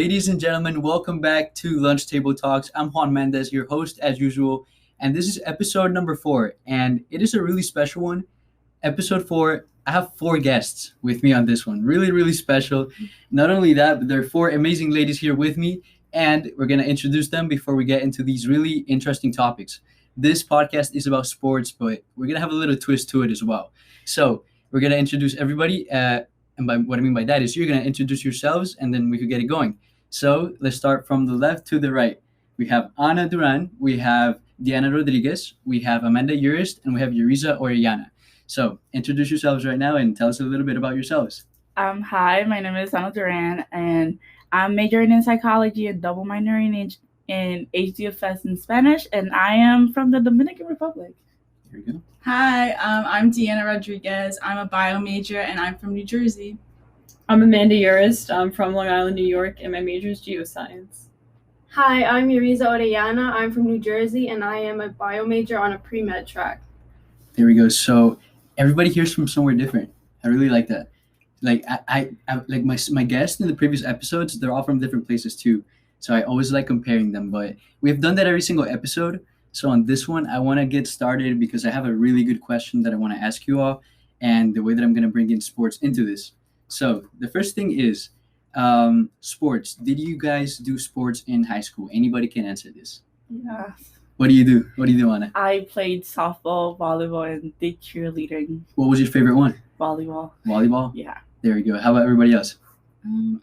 Ladies and gentlemen, welcome back to Lunch Table Talks. I'm Juan Mendez, your host as usual, and this is episode number 4, and it is a really special one. Episode 4, I have 4 guests with me on this one. Really, really special. Not only that, but there are 4 amazing ladies here with me, and we're going to introduce them before we get into these really interesting topics. This podcast is about sports, but we're going to have a little twist to it as well. So, we're going to introduce everybody. And by what I mean by that is you're going to introduce yourselves and then we could get it going. So let's start from the left to the right. We have Ana Duran, we have Deana Rodrigues, we have Amanda Urist, and we have Yariza Orellana. So introduce yourselves right now and tell us a little bit about yourselves. Hi, my name is Deana Duran, and I'm majoring in psychology and double minoring in HDFS in Spanish, and I am from the Dominican Republic. Here we go. Hi, I'm Deana Rodrigues. I'm a bio major and I'm from New Jersey. I'm Amanda Urist. I'm from Long Island, New York, and my major is geoscience. Hi, I'm Yariza Orellana. I'm from New Jersey, and I am a bio major on a pre-med track. There we go. So everybody here's from somewhere different. I really like that. Like I like my guests in the previous episodes, they're all from different places too. So I always like comparing them, but we have done that every single episode. So on this one, I want to get started because I have a really good question that I want to ask you all and the way that I'm going to bring in sports into this. So the first thing is sports. Did you guys do sports in high school? Anybody can answer this. Yeah. What do you do? What do you do, Anna? I played softball, volleyball, and did cheerleading. What was your favorite one? Volleyball. Volleyball? Yeah. There we go. How about everybody else?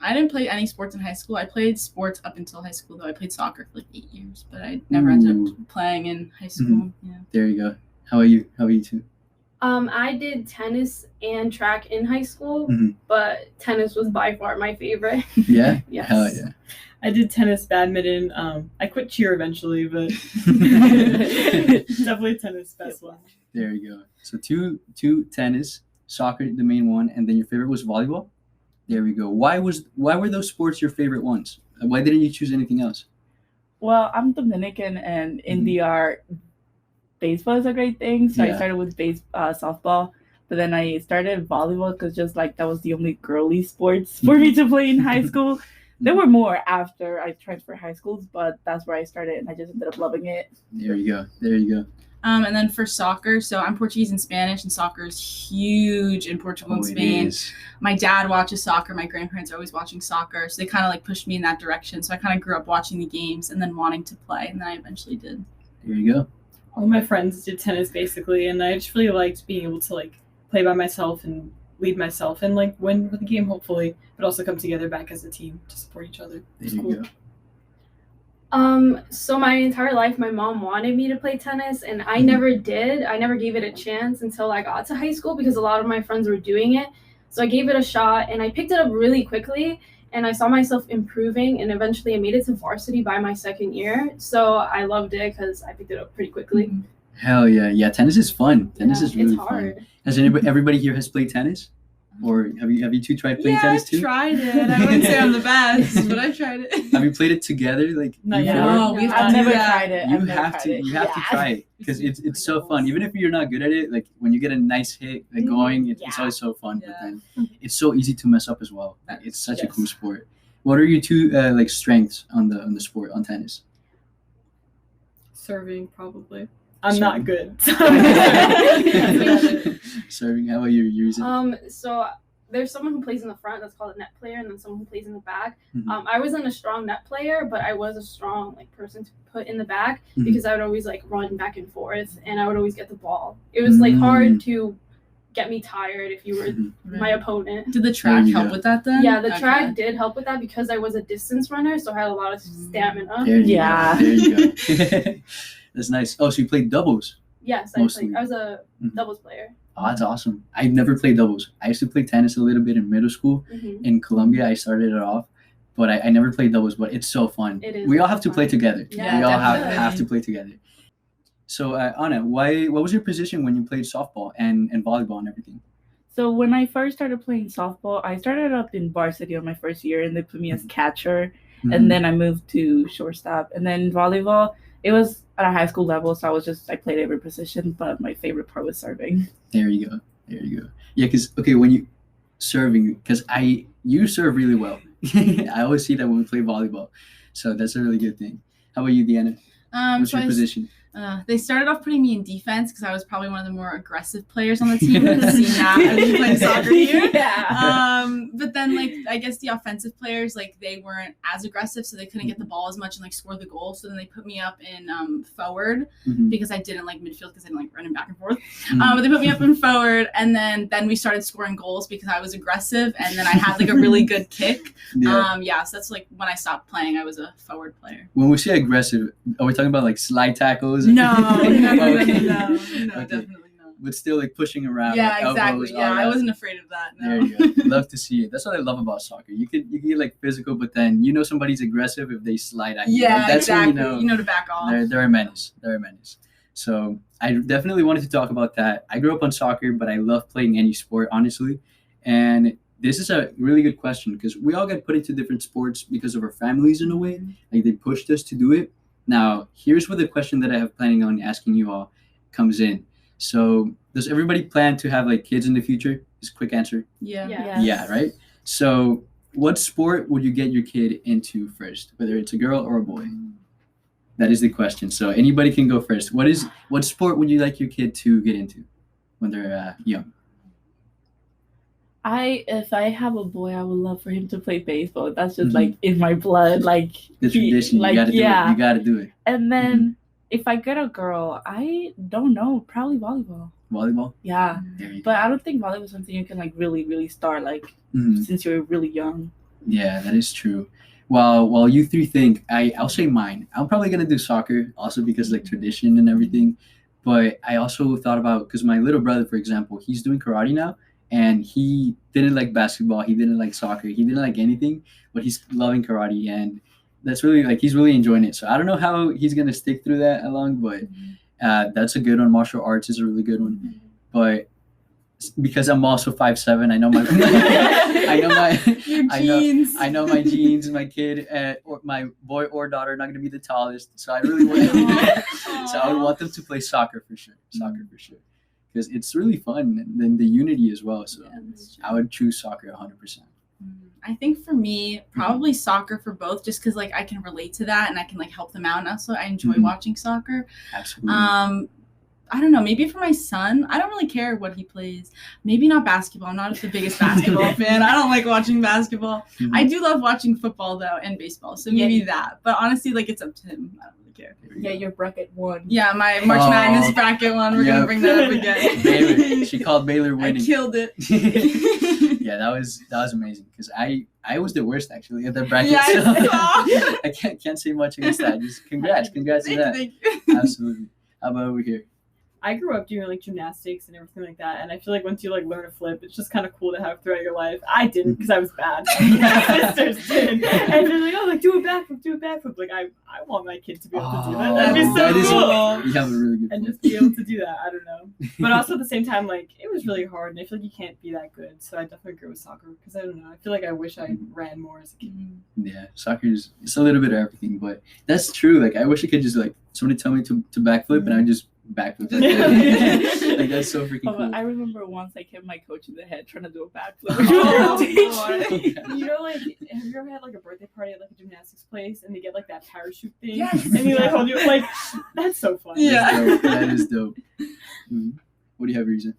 I didn't play any sports in high school. I played sports up until high school, though. I played soccer for like 8 years, but I never ended up playing in high school. Yeah. There you go. How about you? How about you two? I did tennis and track in high school, Mhm. but tennis was by far my favorite. Yeah? Yes. Hell yeah. I did tennis, badminton. I quit cheer eventually, but definitely tennis, best one. There you go. So two tennis, soccer the main one, and then your favorite was volleyball? There we go. Why were those sports your favorite ones? Why didn't you choose anything else? Well, I'm Dominican, and in DR, baseball is a great thing. So Yeah. I started with softball, but then I started volleyball because just like that was the only girly sports for me to play in high school. There were more after I transferred high schools, but that's where I started, and I just ended up loving it. There you go. There you go. And then for soccer, so I'm Portuguese and Spanish, and soccer is huge in Portugal and it Spain. is. My dad watches soccer. My grandparents are always watching soccer, so they kind of like pushed me in that direction. So I kind of grew up watching the games and then wanting to play, and then I eventually did. There you go. All my friends did tennis basically, and I just really liked being able to like play by myself and lead myself and like win the game hopefully, but also come together back as a team to support each other. There It's you cool. go. So my entire life, my mom wanted me to play tennis, and I never did. I never gave it a chance until I got to high school because a lot of my friends were doing it. So I gave it a shot, and I picked it up really quickly, and I saw myself improving, and eventually I made it to varsity by my second year. So I loved it because I picked it up pretty quickly. Hell yeah. Yeah, tennis is fun. Tennis Yeah, is really it's hard. fun. Has everybody here has played tennis? Or have you two tried playing tennis too? tried it. I wouldn't say I'm the best, but I tried it. Have you played it together like Not yet. before? No, we have to I've do never that. tried it. You I've never have tried to it. you have to Yeah. try it because it's so fun. Even if you're not good at it, like when you get a nice hit like going, it's Yeah. always so fun. But Yeah. then it's so easy to mess up as well. Like, it's such a Yes. cool sport. What are your two like strengths on the sport on tennis? Serving probably. I'm Serving. not good. Serving. How about you? Using? So there's someone who plays in the front that's called a net player, and then someone who plays in the back. Mhm. I wasn't a strong net player, but I was a strong like person to put in the back Mhm. because I would always like run back and forth, and I would always get the ball. It was like hard to get me tired if you were Mhm. my opponent. Did the track There you help go. with that then? Yeah, the Okay. track did help with that because I was a distance runner, so I had a lot of stamina. There you Yeah. go. There you go. That's nice. Oh, so you played doubles? Yes, Mostly. I was a Mhm. doubles player. Oh, that's awesome. I've never played doubles. I used to play tennis a little bit in middle school. Mhm. In Colombia, I started it off, but I never played doubles. But it's so fun. It is We all so have to play fun. together. Yeah, we all definitely. have to play together. So, Anna, what was your position when you played softball and volleyball and everything? So when I first started playing softball, I started up in varsity on my first year, and they put me as catcher, Mhm. and then I moved to shortstop. And then volleyball, it was at a high school level, so I played every position, but my favorite part was serving. There you go. There you go. Yeah, because when you serving, because you serve really well. I always see that when we play volleyball, so that's a really good thing. How about you, Deanna? What's So your position? They started off putting me in defense because I was probably one of the more aggressive players on the team. I've seen that. I've been playing soccer here. Yeah. But then, like, I guess the offensive players, like, they weren't as aggressive, so they couldn't get the ball as much and, like, score the goal. So then they put me up in forward Mhm. because I didn't like midfield because I didn't like running back and forth. Mhm. But they put me up in forward, and then we started scoring goals because I was aggressive, and then I had, like, a really good kick. Yeah. So that's, like, when I stopped playing, I was a forward player. When we say aggressive, are we talking about like slide tackles? No, Okay. no, Okay. definitely not. But still like pushing around. Yeah, like, elbows, exactly. all Yeah, I that. wasn't afraid of that. No. There you go. Love to see it. That's what I love about soccer. You can get like physical, but then you know somebody's aggressive if they slide at you. Yeah, Like, that's exactly. when you know to back off. they're a menace. They're a menace. So I definitely wanted to talk about that. I grew up on soccer, but I love playing any sport, honestly. And this is a really good question because we all get put into different sports because of our families in a way. Like they pushed us to do it. Now, here's where the question that I have planning on asking you all comes in. So, does everybody plan to have like kids in the future? Just quick answer. Yeah. Yes. Yeah, right? So, what sport would you get your kid into first, whether it's a girl or a boy? That is the question. So, anybody can go first. What sport would you like your kid to get into when they're young? If I have a boy, I would love for him to play baseball. That's just Mhm. like in my blood. Like The tradition, like you got to do it. You got to do it. And then if I get a girl, I don't know, probably volleyball. Volleyball. Yeah, There you go. but I don't think volleyball is something you can like really start like Mhm. since you're really young. Yeah, that is true. While you three think, I'll say mine. I'm probably gonna do soccer also because like tradition and everything. But I also thought about because my little brother, for example, he's doing karate now, and he didn't like basketball, he didn't like soccer, he didn't like anything, but he's loving karate, and that's really like he's really enjoying it. So I don't know how he's gonna stick through that along, but that's a good one. Martial arts is a really good one, but because I'm also 5'7", I know my I know my Your I know- jeans. I know my genes and my kid or my boy or daughter are not going to be the tallest. So I really want so I would want them to play soccer for sure. Soccer for sure. Because it's really fun and then the unity as well. So Yeah, that's true. I would choose soccer 100%. I think for me, probably soccer for both, just because like I can relate to that and I can like help them out, and also I enjoy Mhm. watching soccer. Absolutely. I don't know, maybe for my son, I don't really care what he plays. Maybe not basketball. I'm not the biggest basketball fan. I don't like watching basketball. Mhm. I do love watching football though and baseball, so maybe that. But honestly, like it's up to him. I don't really care. There we Yeah, go. your bracket won. Yeah, my March Oh. Madness bracket one. We're Yep. gonna bring that up again. Baylor. She called Baylor I winning. killed it. Yeah, that was amazing because I was the worst actually at the bracket. Yeah, I so saw. I can't say much against that. Just congrats to Thank that. you. Absolutely. How about over here? I grew up doing like gymnastics and everything like that, and I feel like once you like learn a flip, it's just kind of cool to have throughout your life. I didn't because I was bad. My sisters did, and they're like, "Oh, like do a backflip." Like I want my kid to be able to do that. That'd be so that is- cool. You have a really good And point. just be able to do that. I don't know, but also at the same time, like it was really hard, and I feel like you can't be that good. So I definitely agree with soccer because I don't know. I feel like I wish I ran more as a kid. Yeah, soccer's it's a little bit of everything, but that's true. Like I wish I could just like somebody tell me to backflip and I just backflip. Like that's so freaking Oh, cool. I remember once I kept my coach in the head trying to do a backflip. Oh, You know, like, have you ever had like a birthday party at like a gymnastics place and they get like that parachute thing? Yes. And you like hold your like, that's so fun. Yeah. That's dope. That is dope. Mhm. What do you have, Yariza?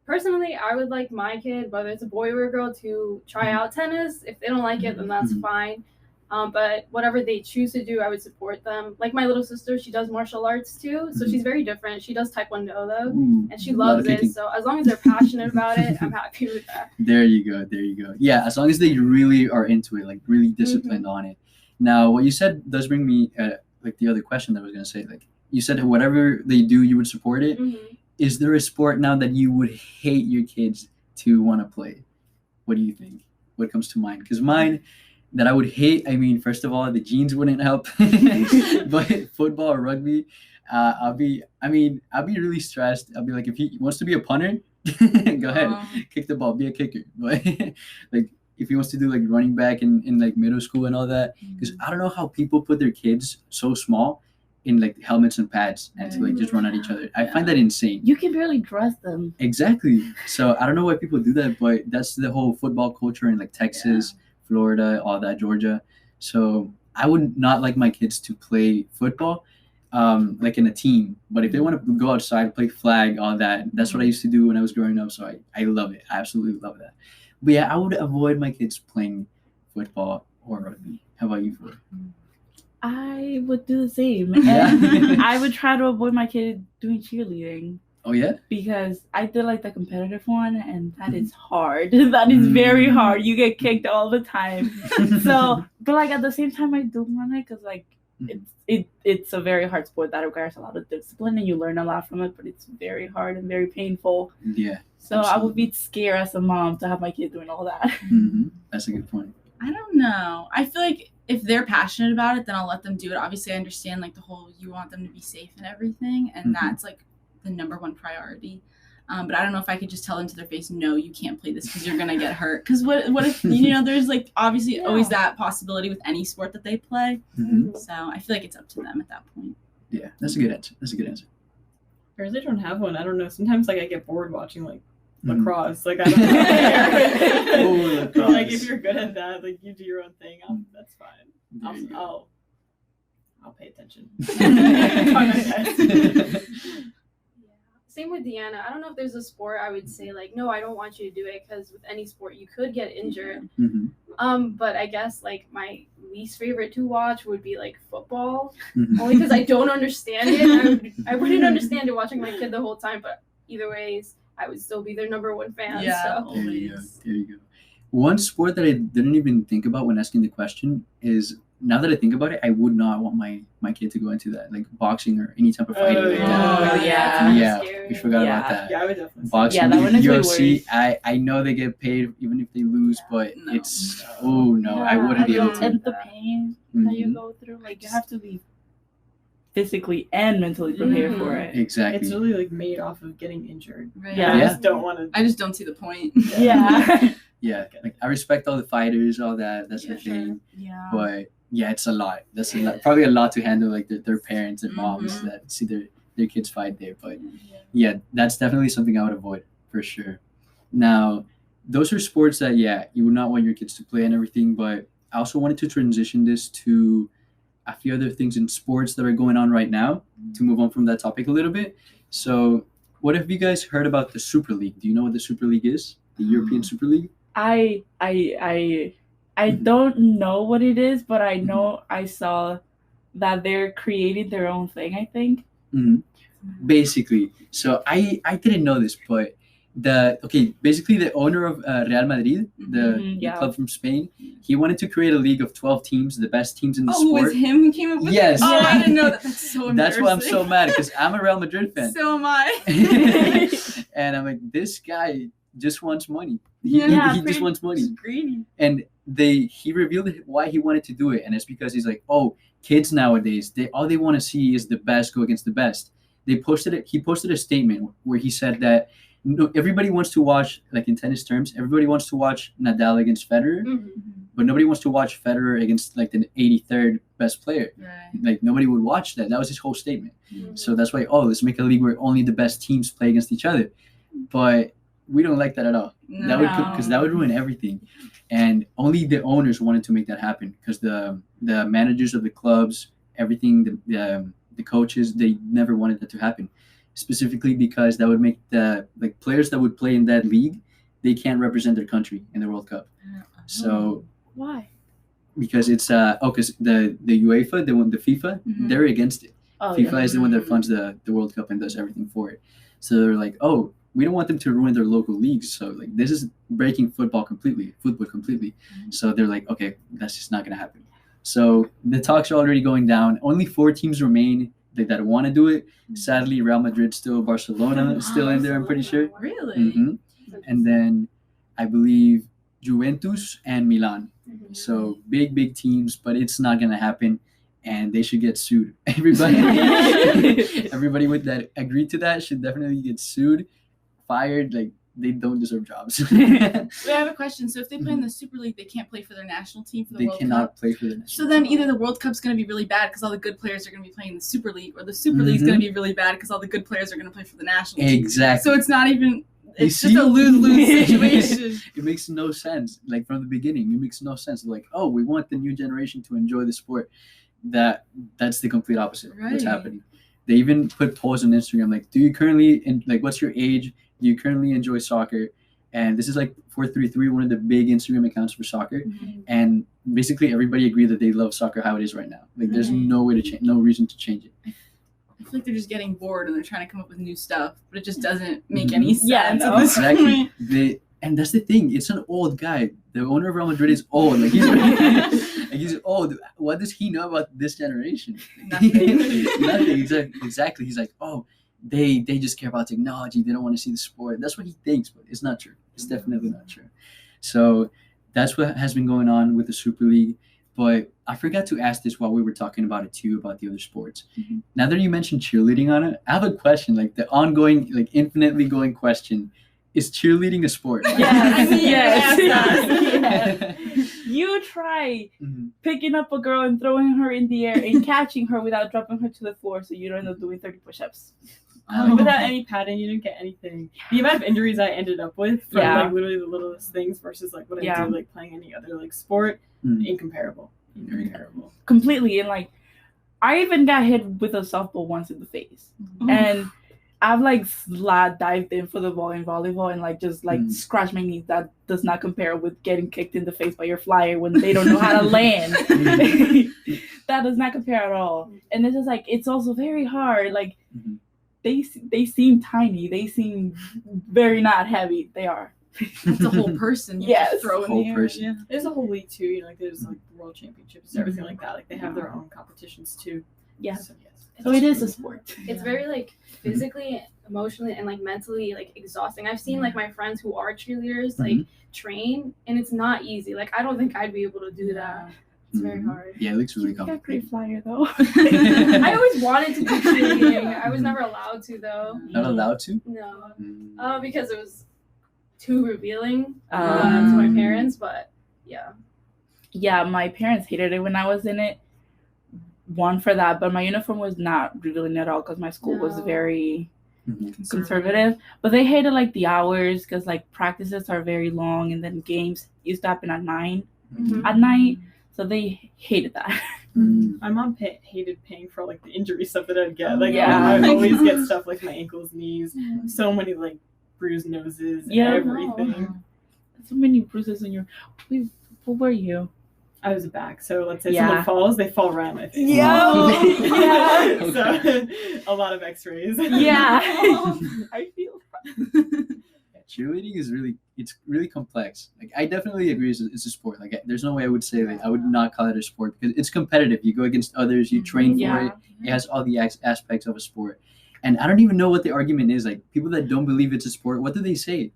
Personally, I would like my kid, whether it's a boy or a girl, to try out tennis. If they don't like it, then that's Mhm. fine. But whatever they choose to do, I would support them. Like my little sister, she does martial arts too, so Mhm. she's very different. She does taekwondo though, Ooh, and she a lot of loves it. kicking. So as long as they're passionate about it, I'm happy with that. There you go. There you go. Yeah, as long as they really are into it, like really disciplined on it. Now, what you said does bring me like the other question that I was gonna say. Like you said, whatever they do, you would support it. Mhm. Is there a sport now that you would hate your kids to want to play? What do you think? What comes to mind? Because mine that I would hate, I mean, first of all, the jeans wouldn't help. But football or rugby, I'll be really stressed. I'll be like, if he wants to be a punter, go ahead, kick the ball, be a kicker. But like, if he wants to do like running back in like middle school and all that, because I don't know how people put their kids so small in like helmets and pads and to like just run at each other. I find that insane. You can barely dress them. Exactly. So I don't know why people do that, but that's the whole football culture in like Texas, Florida, all that, Georgia. So I would not like my kids to play football, like in a team. But if they want to go outside, play flag, all that, that's what I used to do when I was growing up. So I love it. I absolutely love that. But yeah, I would avoid my kids playing football or rugby. How about you, Flora? I would do the same. Yeah. And I would try to avoid my kid doing cheerleading. Oh, yeah? Because I did like the competitive one, and that is hard. That is very hard. You get kicked all the time. So, but like at the same time, I do want it because like it's a very hard sport that requires a lot of discipline, and you learn a lot from it. But it's very hard and very painful. Yeah. So absolutely. I would be scared as a mom to have my kid doing all that. Mm-hmm. That's a good point. I don't know. I feel like if they're passionate about it, then I'll let them do it. Obviously, I understand like the whole you want them to be safe and everything, and that's like the number one priority. But I don't know if I could just tell them to their face, no, you can't play this because you're gonna get hurt. Because what if there's like obviously always that possibility with any sport that they play. Mm-hmm. So I feel like it's up to them at that point. Yeah, that's a good answer. I really don't have one. I don't know. Sometimes like I get bored watching like lacrosse. Like I don't know. Like if you're good at that, like you do your own thing. That's fine. I'll pay attention. Same with Deana. I don't know if there's a sport I would say like, no, I don't want you to do it, because with any sport you could get injured. But I guess like my least favorite to watch would be like football, only because I don't understand it. I wouldn't understand it watching my kid the whole time, but either ways, I would still be their number one fan. Yeah, so. There you go. One sport that I didn't even think about when asking the question is, now that I think about it, I would not want my kid to go into that, like boxing or any type of fighting like that. Yeah. We forgot about that. Yeah, I would definitely. Boxing, that one is way UFC, worse. I know they get paid even if they lose, but it's I wouldn't be able to. And the pain that you go through, like you have to be physically and mentally prepared for it. Exactly. It's really like made off of getting injured. Right. Yeah. I just don't want to. I just don't see the point. Yeah. Yeah, like I respect all the fighters, all that. That's the thing. Yeah. But yeah, it's a lot. That's a lot, probably a lot to handle, like their parents and moms that see their kids fight there. But yeah, that's definitely something I would avoid for sure. Now, those are sports that you would not want your kids to play and everything. But I also wanted to transition this to a few other things in sports that are going on right now to move on from that topic a little bit. So, what have you guys heard about the Super League? Do you know what the Super League is? The European Super League? I don't know what it is, but I know I saw that they're creating their own thing, I think. Basically. So I didn't know this, but basically the owner of Real Madrid, the club from Spain, he wanted to create a league of 12 teams, the best teams in the sport. Oh, it was him who came up with Yes. it? Oh, I didn't know that. That's so embarrassing. That's why I'm so mad, because I'm a Real Madrid fan. So am I. And I'm like, this guy just wants money. He just wants money. Greedy. And he revealed why he wanted to do it, and it's because he's like, kids nowadays, all they want to see is the best go against the best. He posted a statement where he said that everybody wants to watch, like in tennis terms, everybody wants to watch Nadal against Federer, but nobody wants to watch Federer against like the 83rd best player. Right. Like nobody would watch that. That was his whole statement. So that's why, let's make a league where only the best teams play against each other. But we don't like that at all. No. Because that would ruin everything. And only the owners wanted to make that happen, because the managers of the clubs, everything, the coaches, they never wanted that to happen. Specifically because that would make the players that would play in that league, they can't represent their country in the World Cup. So why? Because it's because the UEFA, the FIFA, they're against it. FIFA is the one that funds the World Cup and does everything for it. So they're like, we don't want them to ruin their local leagues. So like this is breaking football completely. So they're like, okay, that's just not gonna happen. So the talks are already going down. Only 4 teams remain that want to do it. Sadly, Real Madrid still, Barcelona is still in there, I'm pretty sure. Really? And then I believe Juventus and Milan. So big teams, but it's not gonna happen, and they should get sued. Everybody with that agreed to that should definitely get sued, fired. Like they don't deserve jobs. Wait, I have a question. So if they play in the Super League, they can't play for their national team for the World Cup? They cannot play for the national So then either the World Cup's going to be really bad because all the good players are going to be playing in the Super League, or the Super League's going to be really bad because all the good players are going to play for the national team. Exactly. So it's not even it's just a lose-lose situation. It makes no sense. Like from the beginning, it makes no sense. Like, oh, we want the new generation to enjoy the sport. That's the complete opposite of what's Right. happening. They even put polls on Instagram like, do you currently what's your age? Do you currently enjoy soccer? And this is like 433, one of the big Instagram accounts for soccer. And basically everybody agreed that they love soccer how it is right now. Like there's no way to change, no reason to change it. I feel like they're just getting bored and they're trying to come up with new stuff, but it just doesn't make any sense. Yeah, at no. this Exactly. point. And that's the thing. It's an old guy. The owner of Real Madrid is old. Like he's old. What does he know about this generation? Nothing. Nothing. Exactly. He's like, oh, they just care about technology. They don't want to see the sport. That's what he thinks, but it's not true. It's definitely not true. So that's what has been going on with the Super League. But I forgot to ask this while we were talking about it too, about the other sports. Now that you mentioned cheerleading on it, I have a question, like the ongoing, like infinitely going question. Is cheerleading a sport? Yes. You try picking up a girl and throwing her in the air and catching her without dropping her to the floor so you don't end up doing 30 push-ups. Without any padding, you didn't get anything. The amount of injuries I ended up with from like literally the littlest things versus like what I do like playing any other like sport, incomparable. Completely. And like I even got hit with a softball once in the face. And I've like dived in for the ball in volleyball and like just like scratched my knees. That does not compare with getting kicked in the face by your flyer when they don't know how to land. That does not compare at all. And it's just like it's also very hard. Like they seem tiny. They seem very not heavy. They are. It's a whole person. Yes. Throw in the air. Yeah. There's a whole league too. You know, like there's like world championships, everything like that. Like they have their own competitions too. Yeah. So, yes. So it is a sport. It's very like physically, emotionally, and like mentally like exhausting. I've seen like my friends who are cheerleaders like train, and it's not easy. Like I don't think I'd be able to do that. It's very hard. Yeah, it looks really You got a complicated. great flyer though. I always wanted to do cheerleading. I was never allowed to though. Not allowed to? No, because it was too revealing to Um, my parents. But yeah. Yeah, my parents hated it when I was in it. One for that, but my uniform was not revealing at all because my school was No. very conservative. But they hated like the hours because like practices are very long and then games used to happen at 9 at night. So they hated that. My mom hated paying for like the injury stuff that I'd get. Like Yeah. I always get stuff like my ankles, knees, so many like bruised noses, everything. So many bruises on your. Who were you? I was a back, so let's say someone falls, they fall right on my face. Yeah. So a lot of X-rays. Yeah. I feel Cheerleading is really complex. Like I definitely agree it's a sport. Like there's no way I would say that I would not call it a sport because it's competitive. You go against others, you train for it. It has all the aspects of a sport. And I don't even know what the argument is. Like people that don't believe it's a sport, what do they say?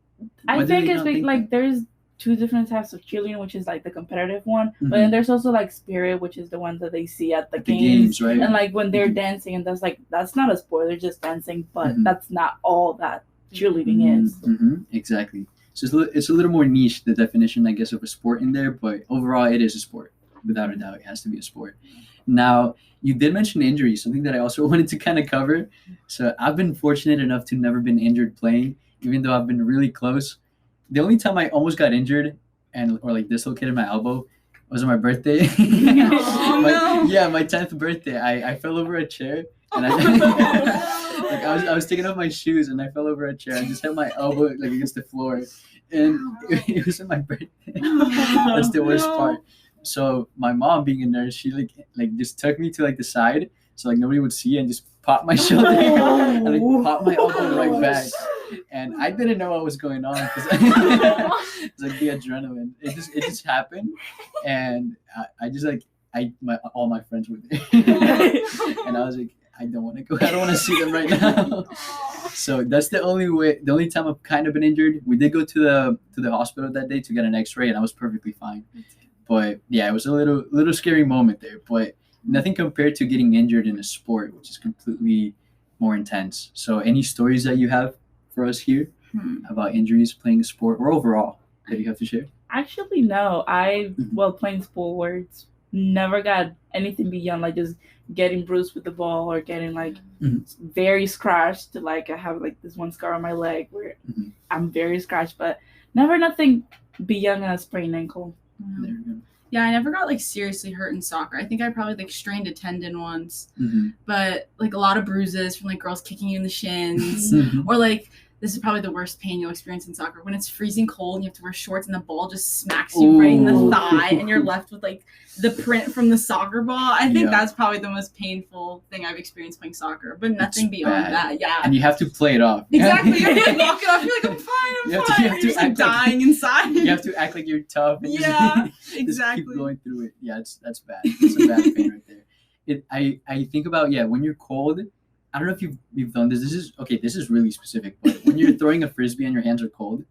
I think it's like there's two different types of cheerleading, which is like the competitive one, but then there's also like spirit, which is the ones that they see at the games, right? And like when they're dancing, and that's not a sport, they're just dancing, but that's not all that cheerleading is. Exactly. So it's a little more niche, the definition, I guess, of a sport in there, but overall it is a sport. Without a doubt, it has to be a sport. Now, you did mention injuries, something that I also wanted to kind of cover. So I've been fortunate enough to never been injured playing, even though I've been really close. The only time I almost got injured or like dislocated my elbow was on my birthday. My 10th birthday. I fell over a chair and I was taking off my shoes and I fell over a chair and just hit my elbow like against the floor. And it was on my birthday. That's the worst part. So my mom, being a nurse, she like just took me to like the side so like nobody would see and just popped my shoulder and like popped my elbow right back. And I didn't know what was going on because it's like the adrenaline. It just happened, and I just like all my friends were there, and I was like, I don't want to go. I don't want to see them right now. So that's the only time I've kind of been injured. We did go to the hospital that day to get an X-ray, and I was perfectly fine. But yeah, it was a little scary moment there, but nothing compared to getting injured in a sport, which is completely more intense. So any stories that you have for us here about injuries playing a sport or overall that you have to share? Actually, no. Playing sports never got anything beyond like just getting bruised with the ball or getting like very scratched. Like I have like this one scar on my leg where I'm very scratched, but never nothing beyond a sprained ankle. There you go. Yeah, I never got like seriously hurt in soccer. I think I probably like strained a tendon once, but like a lot of bruises from like girls kicking you in the shins, or like this is probably the worst pain you'll experience in soccer when it's freezing cold and you have to wear shorts and the ball just smacks you right in the thigh and you're left with like the print from the soccer ball. I think that's probably the most painful thing I've experienced playing soccer, but nothing beyond that. Yeah, and you have to play it off. Exactly, you have to like walk it off. You're like, I'm fine, I'm fine. You're just like dying inside. You have to act like you're tough. And exactly. Just keep going through it. Yeah, that's bad. It's a bad pain right there. I think about when you're cold. I don't know if you've done this. This is really specific. But when you're throwing a frisbee and your hands are cold,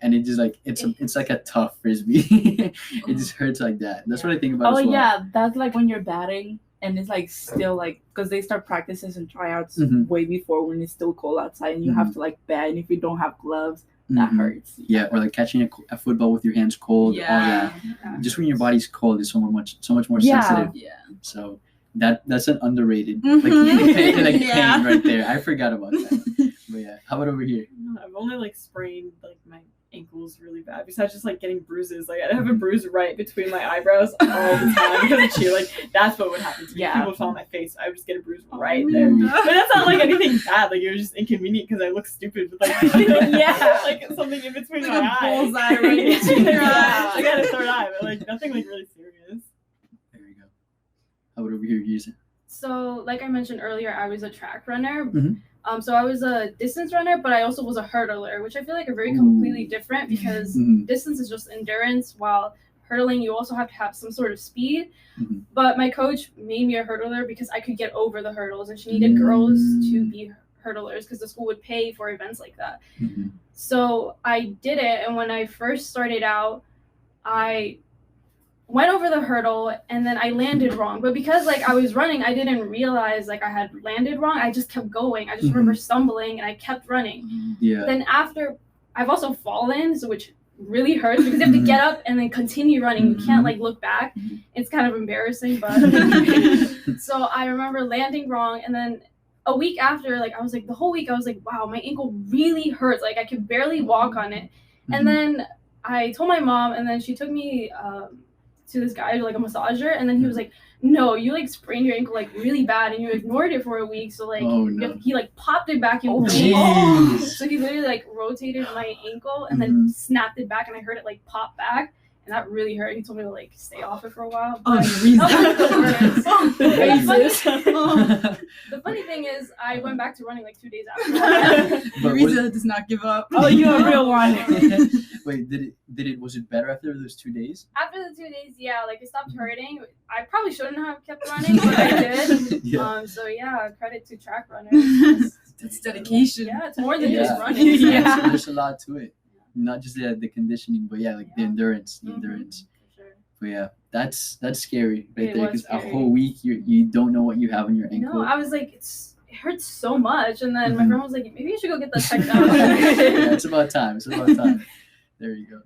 and it just like it's like a tough frisbee. It just hurts like that. That's what I think about. Oh as well. Yeah, that's like when you're batting and it's like still like because they start practices and tryouts way before when it's still cold outside and you have to like bat, and if you don't have gloves, that hurts. Yeah, or like catching a football with your hands cold. Yeah. Just when your body's cold is so much more sensitive. Yeah. So that's an underrated pain right there. I forgot about that. But yeah, how about over here? I've only like sprained like my ankles really bad. Besides just like getting bruises, like I have a bruise right between my eyebrows all the time because of cheer. Like that's what would happen to me. People would fall on my face. I would just get a bruise right there. But that's not like anything bad. Like it was just inconvenient because I look stupid with like like something in between my eyes. Bullseye right between your eyes. I got a third eye, but like nothing like really serious. There you go. How about over here, Yariza? So, like I mentioned earlier, I was a track runner. So I was a distance runner, but I also was a hurdler, which I feel like are very completely different because distance is just endurance, while hurdling, you also have to have some sort of speed. But my coach made me a hurdler because I could get over the hurdles, and she needed girls to be hurdlers because the school would pay for events like that. So I did it, and when I first started out, I went over the hurdle and then I landed wrong. But because like I was running, I didn't realize like I had landed wrong. I just kept going. I just remember stumbling and I kept running. Then after, I've also fallen, so which really hurts because you have to get up and then continue running. You can't like look back. It's kind of embarrassing, but so I remember landing wrong, and then a week after, like I was like the whole week I was like, wow, my ankle really hurts. Like I could barely walk on it. And then I told my mom, and then she took me to this guy, like a massager, and then he was like, no, you like sprained your ankle like really bad and you ignored it for a week, so like he like popped it back in place. So he literally like rotated my ankle and then snapped it back, and I heard it like pop back, and that really hurt. He told me to like stay off it for a while. The funny thing is I went back to running like 2 days after that. Yariza does not give up. Oh, you're a real one. Wait, was it better after those 2 days? After the 2 days, yeah, like it stopped hurting. I probably shouldn't have kept running, but I did. So yeah, credit to track runners. It's dedication. Yeah, it's more than just running. So there's a lot to it. Not just the conditioning, but the endurance. For sure. But yeah, that's scary right there, because a whole week you don't know what you have on your ankle. No, I was like, it hurts so much, and then my friend was like, maybe you should go get that checked out. It's about time. There you go.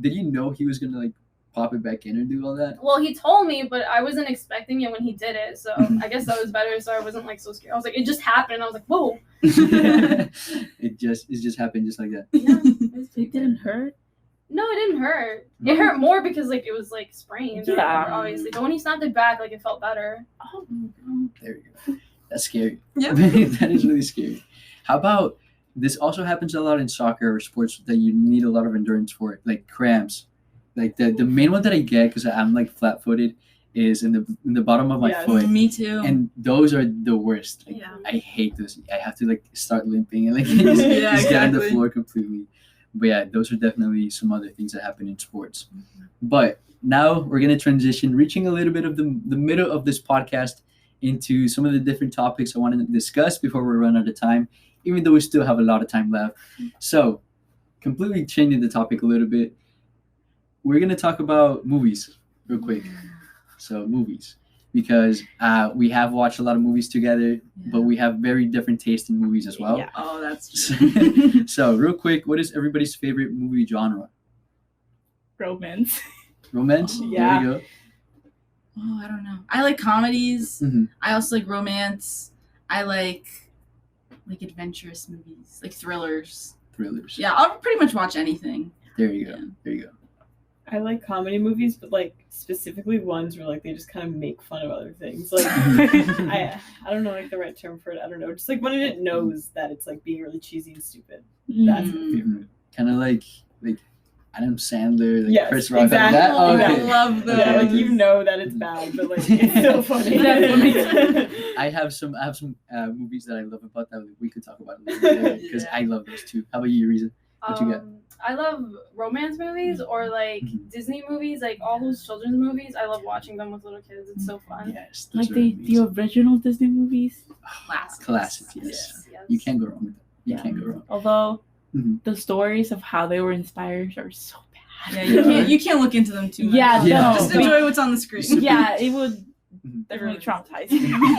Did you know he was gonna like pop it back in and do all that? Well, he told me, but I wasn't expecting it when he did it, so I guess that was better, so I wasn't like so scared. I was like, it just happened, and I was like, whoa. It just happened just like that. Yeah. It didn't hurt? No, it didn't hurt. It hurt more because like it was like sprained. Yeah. Obviously. But when he snapped it back, like it felt better. Oh, there you go. That's scary. Yeah. That is really scary. How about this? Also happens a lot in soccer or sports that you need a lot of endurance for it, like cramps. Like the main one that I get, because I'm like flat-footed, is in the bottom of my foot. Me too. And those are the worst. Like, I hate those. I have to like start limping and like just get on the floor completely. But yeah, those are definitely some other things that happen in sports. But now we're gonna transition, reaching a little bit of the middle of this podcast, into some of the different topics I wanted to discuss before we run out of time, even though we still have a lot of time left. So, completely changing the topic a little bit, we're going to talk about movies real quick. So, movies. Because we have watched a lot of movies together, but we have very different taste in movies as well. Yeah. Oh, that's true. So, real quick, what is everybody's favorite movie genre? romance. Romance? Yeah. There you go. Oh, I don't know. I like comedies. Mhm. I also like romance. I like adventurous movies, like thrillers. Thrillers. Yeah, I'll pretty much watch anything. There you go. Yeah. There you go. I like comedy movies, but like specifically ones where like they just kind of make fun of other things. Like I don't know like the right term for it. I don't know. Just like when it knows that it's like being really cheesy and stupid. That's my Mm. favorite. Kind of like Adam Sandler, like Yes, Chris Rock, like that. exactly. Oh, I okay. love those. Yeah, like you know that it's bad, but like it's still funny. I have some movies that I love about that we could talk about a little bit because Yeah. I love those too. How about you, Yariza? What you got? I love romance movies or like Mhm. Disney movies, like all those children's movies. I love watching them with little kids. It's so fun. Yes, those Like are the amazing. original Disney movies. Classic, yes. Yes. You can't go wrong with that. You Yeah. can't go wrong. Although Mhm. the stories of how they were inspired are so bad. Yeah, you can't look into them too much. Yeah, Yeah. no. Just enjoy what's on the screen. Yeah, it would Mhm. definitely traumatize.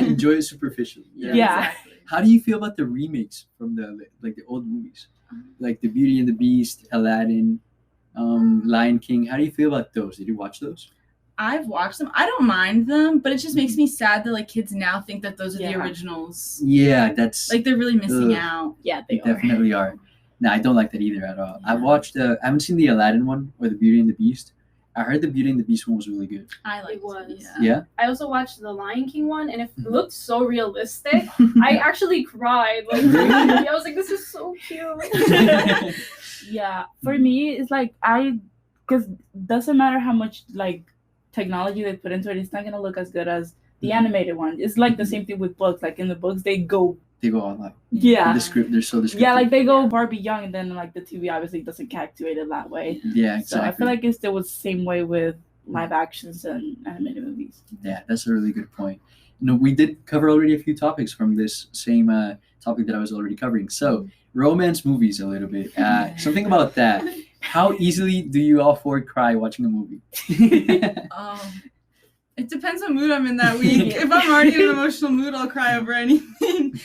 Enjoy it superficially. Yeah. Exactly. How do you feel about the remakes from the old movies, like the Beauty and the Beast, Aladdin, Lion King? How do you feel about those? Did you watch those? I've watched them. I don't mind them, but it just makes me sad that like kids now think that those are the Yeah. originals. Yeah, that's Like they're really missing Ugh. out. Yeah, they they are. definitely are. No, I don't like that either at all. I watched. I haven't seen the Aladdin one or the Beauty and the Beast. I heard the Beauty and the Beast one was really good. I like It was. Yeah. Yeah. I also watched the Lion King one, and it Mhm. looked so realistic. I actually cried. Like I was like, "This is so cute." Yeah, for me, it's like because doesn't matter how much like technology they put into it, it's not gonna look as good as the Mhm. animated one. It's like the same thing with books. Like in the books, they go They go all out. yeah, The script, they're so descriptive. yeah, like they go far beyond, and then like the TV obviously doesn't captivate it that way. Yeah, exactly. So I feel like it's still was the same way with live actions and animated movies. Yeah, that's a really good point. We did cover already a few topics from this same topic that I was already covering. So, romance movies a little bit. Something about that. How easily do you all four cry watching a movie? It depends what mood I'm in that week. If I'm already in an emotional mood, I'll cry over anything.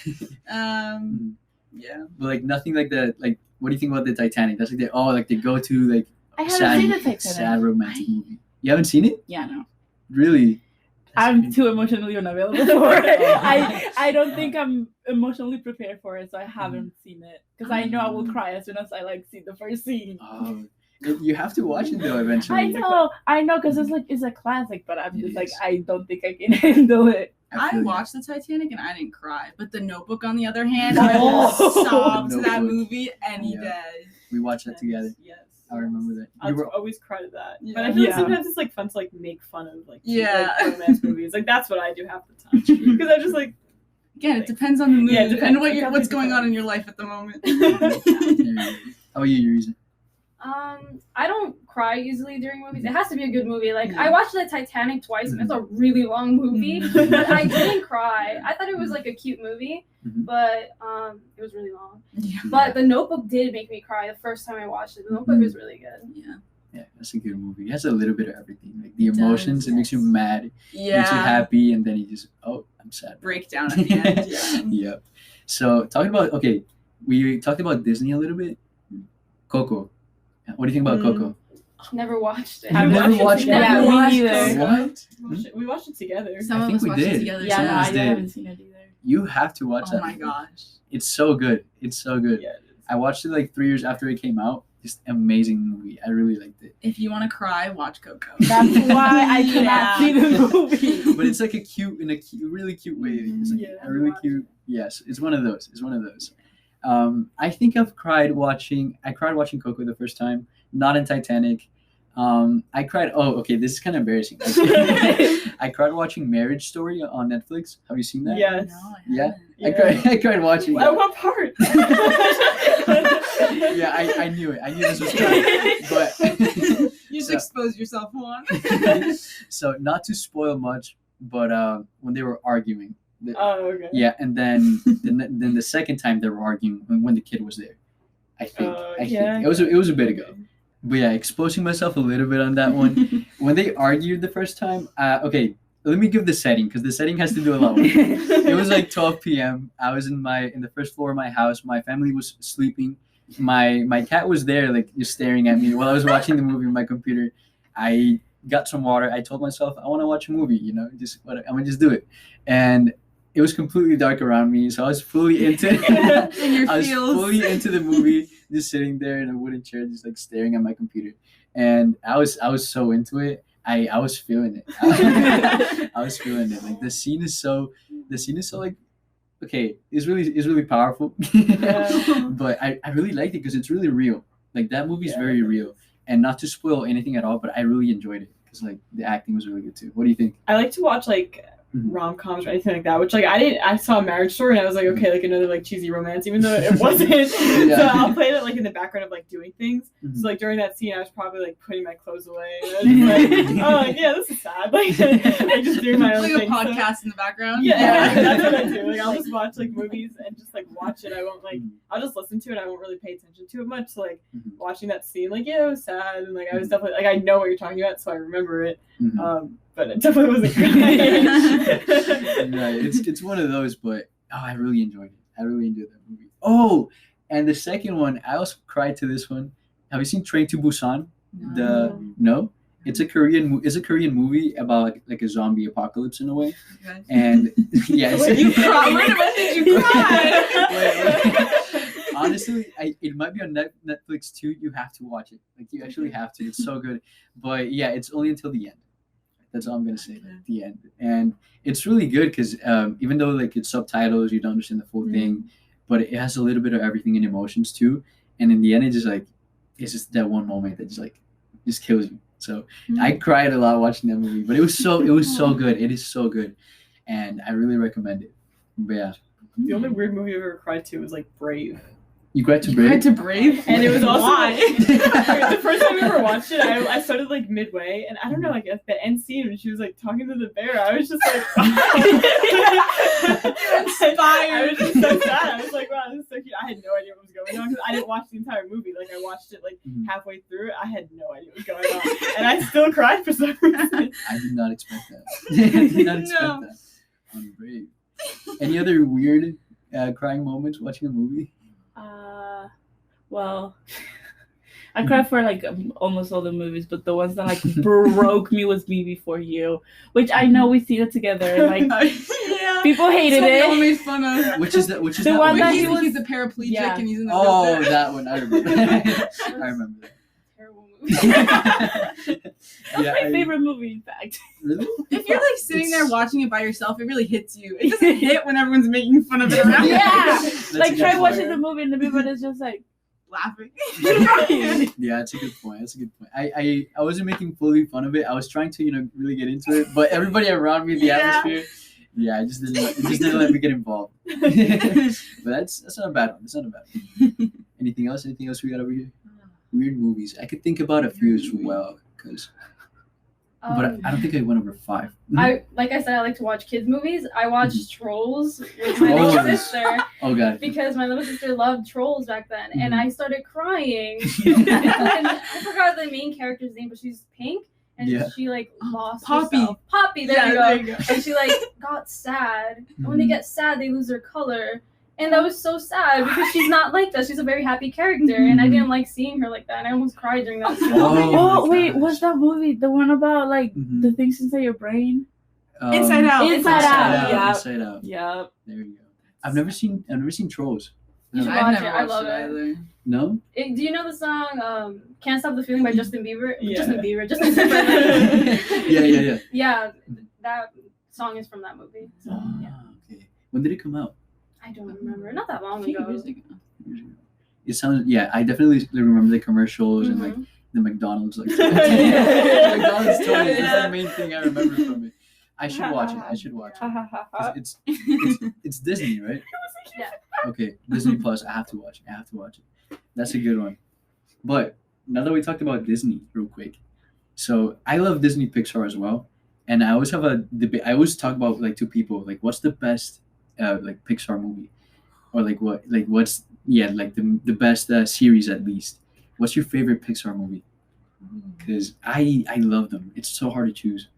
Yeah. But like nothing like the like. What do you think about the Titanic? That's like they go to like I haven't seen the Titanic. sad romantic movie. You haven't seen it? Yeah, no. Really? I'm too emotionally unavailable for it. I don't think I'm emotionally prepared for it, so I haven't seen it because I know I will cry as soon as I like see the first scene. Oh, you have to watch it though eventually. I know, because it's a classic, but I'm just It like is. I don't think I can handle it. I feel you. watched the Titanic and I didn't cry, but The Notebook, on the other hand, Oh. I will sob to that Notebook. movie any Yeah. day. We watched that together. Yes. I remember that. I You were always cry to that. Yeah. But I feel like Yeah. sometimes it's like fun to like make fun of like cheap, Yeah. like, romance movies. Like that's what I do half the time. Because I'm just like Again, it depends on the mood Yeah, it depends. and It definitely what's going on depends. in your life at the moment. How about you, Yariza? I don't cry easily during movies. It has to be a good movie. Like I watched the Titanic twice, and it's a really long movie, but I didn't cry. I thought it was like a cute movie, Mhm. but it was really long. Yeah. But The Notebook did make me cry the first time I watched it. The Notebook is really good. Yeah. Yeah, that's a good movie. It has a little bit of everything. Like the It does, emotions, it makes you yes. mad, makes you happy, and then you just I'm sad. Breakdown at the end. Yeah. Yep. So we talked about Disney a little bit. Coco. What do you think about Coco? Never watched it. I've never watched it. Yeah, Never me watched neither. What? we watched it together. Some I of think us we watched did. it together. Yeah, Some no, of us I did. haven't seen it either. You have to watch Oh that. my movie. gosh. It's so good. It's so good. Yeah, it is. I watched it like 3 years after it came out. Just amazing movie. I really liked it. If you want to cry, watch Coco. That's why I cannot Yeah. see the movie. But it's like really cute way. It's like Yeah. a really cute. Yes, it's one of those. It's one of those. I think I cried watching Coco the first time. Not in Titanic. I cried. Oh, okay. This is kind of embarrassing. I cried watching Marriage Story on Netflix. Have you seen that? Yes. No, I Yeah. haven't. I cried watching At that. what part? Yeah, I knew it. I knew this was coming. But You just So- expose yourself, Juan. so not to spoil much, but when they were arguing, Oh, okay. yeah, and then the second time they were arguing when the kid was there. I think Yeah. it was a bit ago. But yeah, exposing myself a little bit on that one. When they argued the first time, okay, let me give the setting because the setting has to do a lot with it. It was like 12 p.m. I was in the first floor of my house. My family was sleeping. My cat was there, like just staring at me while I was watching the movie on my computer. I got some water. I told myself I want to watch a movie. You know, I'm gonna just do it, and it was completely dark around me, so I was fully into it. In your I was feels. fully into the movie, just sitting there in a wooden chair, just like staring at my computer, and I was so into it. I was feeling it. I was feeling it. Like the scene is so like, okay, it's really powerful. But I really liked it because it's really real. Like that movie is very real, and not to spoil anything at all, but I really enjoyed it because like the acting was really good too. What do you think? I like to watch like rom-coms or anything like that, which like I saw Marriage Story and I was like, okay, like another like cheesy romance, even though it wasn't. So I'll play it like in the background of like doing things. So like during that scene I was probably like putting my clothes away and I was just like, oh like, yeah, this is sad. Like I just do my own Like thing. a podcast in the background. Yeah, that's what I do. Like I'll just watch like movies and just like watch it. I won't like I'll just listen to it. I won't really pay attention to it much. So like watching that scene, like yeah, it was sad and like I was definitely like I know what you're talking about, so I remember it. But it definitely wasn't great. Right, it's one of those, but I really enjoyed it. I really enjoyed that movie. Oh, and the second one, I also cried to this one. Have you seen Train to Busan? No? It's a Korean movie about like a zombie apocalypse in a way. Okay. And yeah, When did you cry? Wait. Honestly, it might be on Netflix too. You have to watch it. Like you actually have to. It's so good. But yeah, it's only until the end. That's all I'm gonna say. Like, the end, and it's really good because even though like it's subtitles, you don't understand the full thing, but it has a little bit of everything and emotions too. And in the end, it's just that one moment that just kills you. So I cried a lot watching that movie, but it was so good. It is so good, and I really recommend it. But yeah, the only weird movie I've ever cried to was like Brave. You cried to Brave? Brave? And it was also Why? the first time I ever watched it, I started like midway, and I don't know, like at the end scene when she was like talking to the bear, I was just like, You're inspired. I was just so sad. I was like, wow, this is so cute. I had no idea what was going on because I didn't watch the entire movie. Like I watched it like halfway through. I had no idea what was going on, and I still cried for some reason. I did not expect that. I did not expect that. On Brave. Any other weird crying moments watching a movie? Well, I cried for like almost all the movies, but the ones that like broke me was Me Before You, which I know we seen it together. And, like Yeah. people hated So it. we all made fun of. Which is that The one that he was- He's a paraplegic Yeah. and he's in the Oh, wheelchair. that one. I remember. I remember that. Terrible movie. That's Yeah, my favorite movie, in fact. Really? If you're like sitting there It's- watching it by yourself, it really hits you. It doesn't hit when everyone's making fun of it around you. Yeah. That's a Like good try point. watching the movie and the movie is just like Laughing. Yeah, that's a good point. I wasn't making fully fun of it. I was trying to, really get into it, but everybody around me, the atmosphere, I just didn't let me get involved. But that's not a bad one. That's not a bad one. Anything else? Anything else we got over here? Weird movies. I could think about a few as well, but I don't think I went over 5. I like I said, I like to watch kids movies. I watched Trolls with my little Trolls. sister Oh god. because my little sister loved Trolls back then, and I started crying. And I forgot the main character's name, but she's pink, and Yeah. she like lost Poppy. herself. Poppy, there Yeah, you go. there you go. And she like got sad. And when they get sad, they lose their color. And that was so sad because she's not like that. She's a very happy character, and I didn't like seeing her like that. And I almost cried during that scene. Oh, my wait, gosh. what's that movie? The one about like Mhm. the things inside your brain? Inside Out. Inside Out. Yeah. Inside Out. Yep. There you go. I've never seen Trolls. You should No. watch it. I love it. either. No? Do you know the song "Can't Stop the Feeling" by Justin Bieber? Yeah. Justin Timberlake. Yeah. Yeah, that song is from that movie. So yeah, Okay. When did it come out? I don't remember. Not that long A few ago. years ago. Years ago. It sounds. Yeah, I definitely remember the commercials and like Mhm. the McDonald's. Like Yeah. McDonald's toys. That's Yeah. the main thing I remember from it. I should watch it. 'Cause it's Disney, right? Yeah. Okay, Disney Plus. I have to watch it. That's a good one. But now that we talked about Disney real quick, so I love Disney Pixar as well, and I always have a debate. I always talk about like two people, like what's the best like Pixar movie, or like what's like the best series at least. What's your favorite Pixar movie? Because I love them. It's so hard to choose.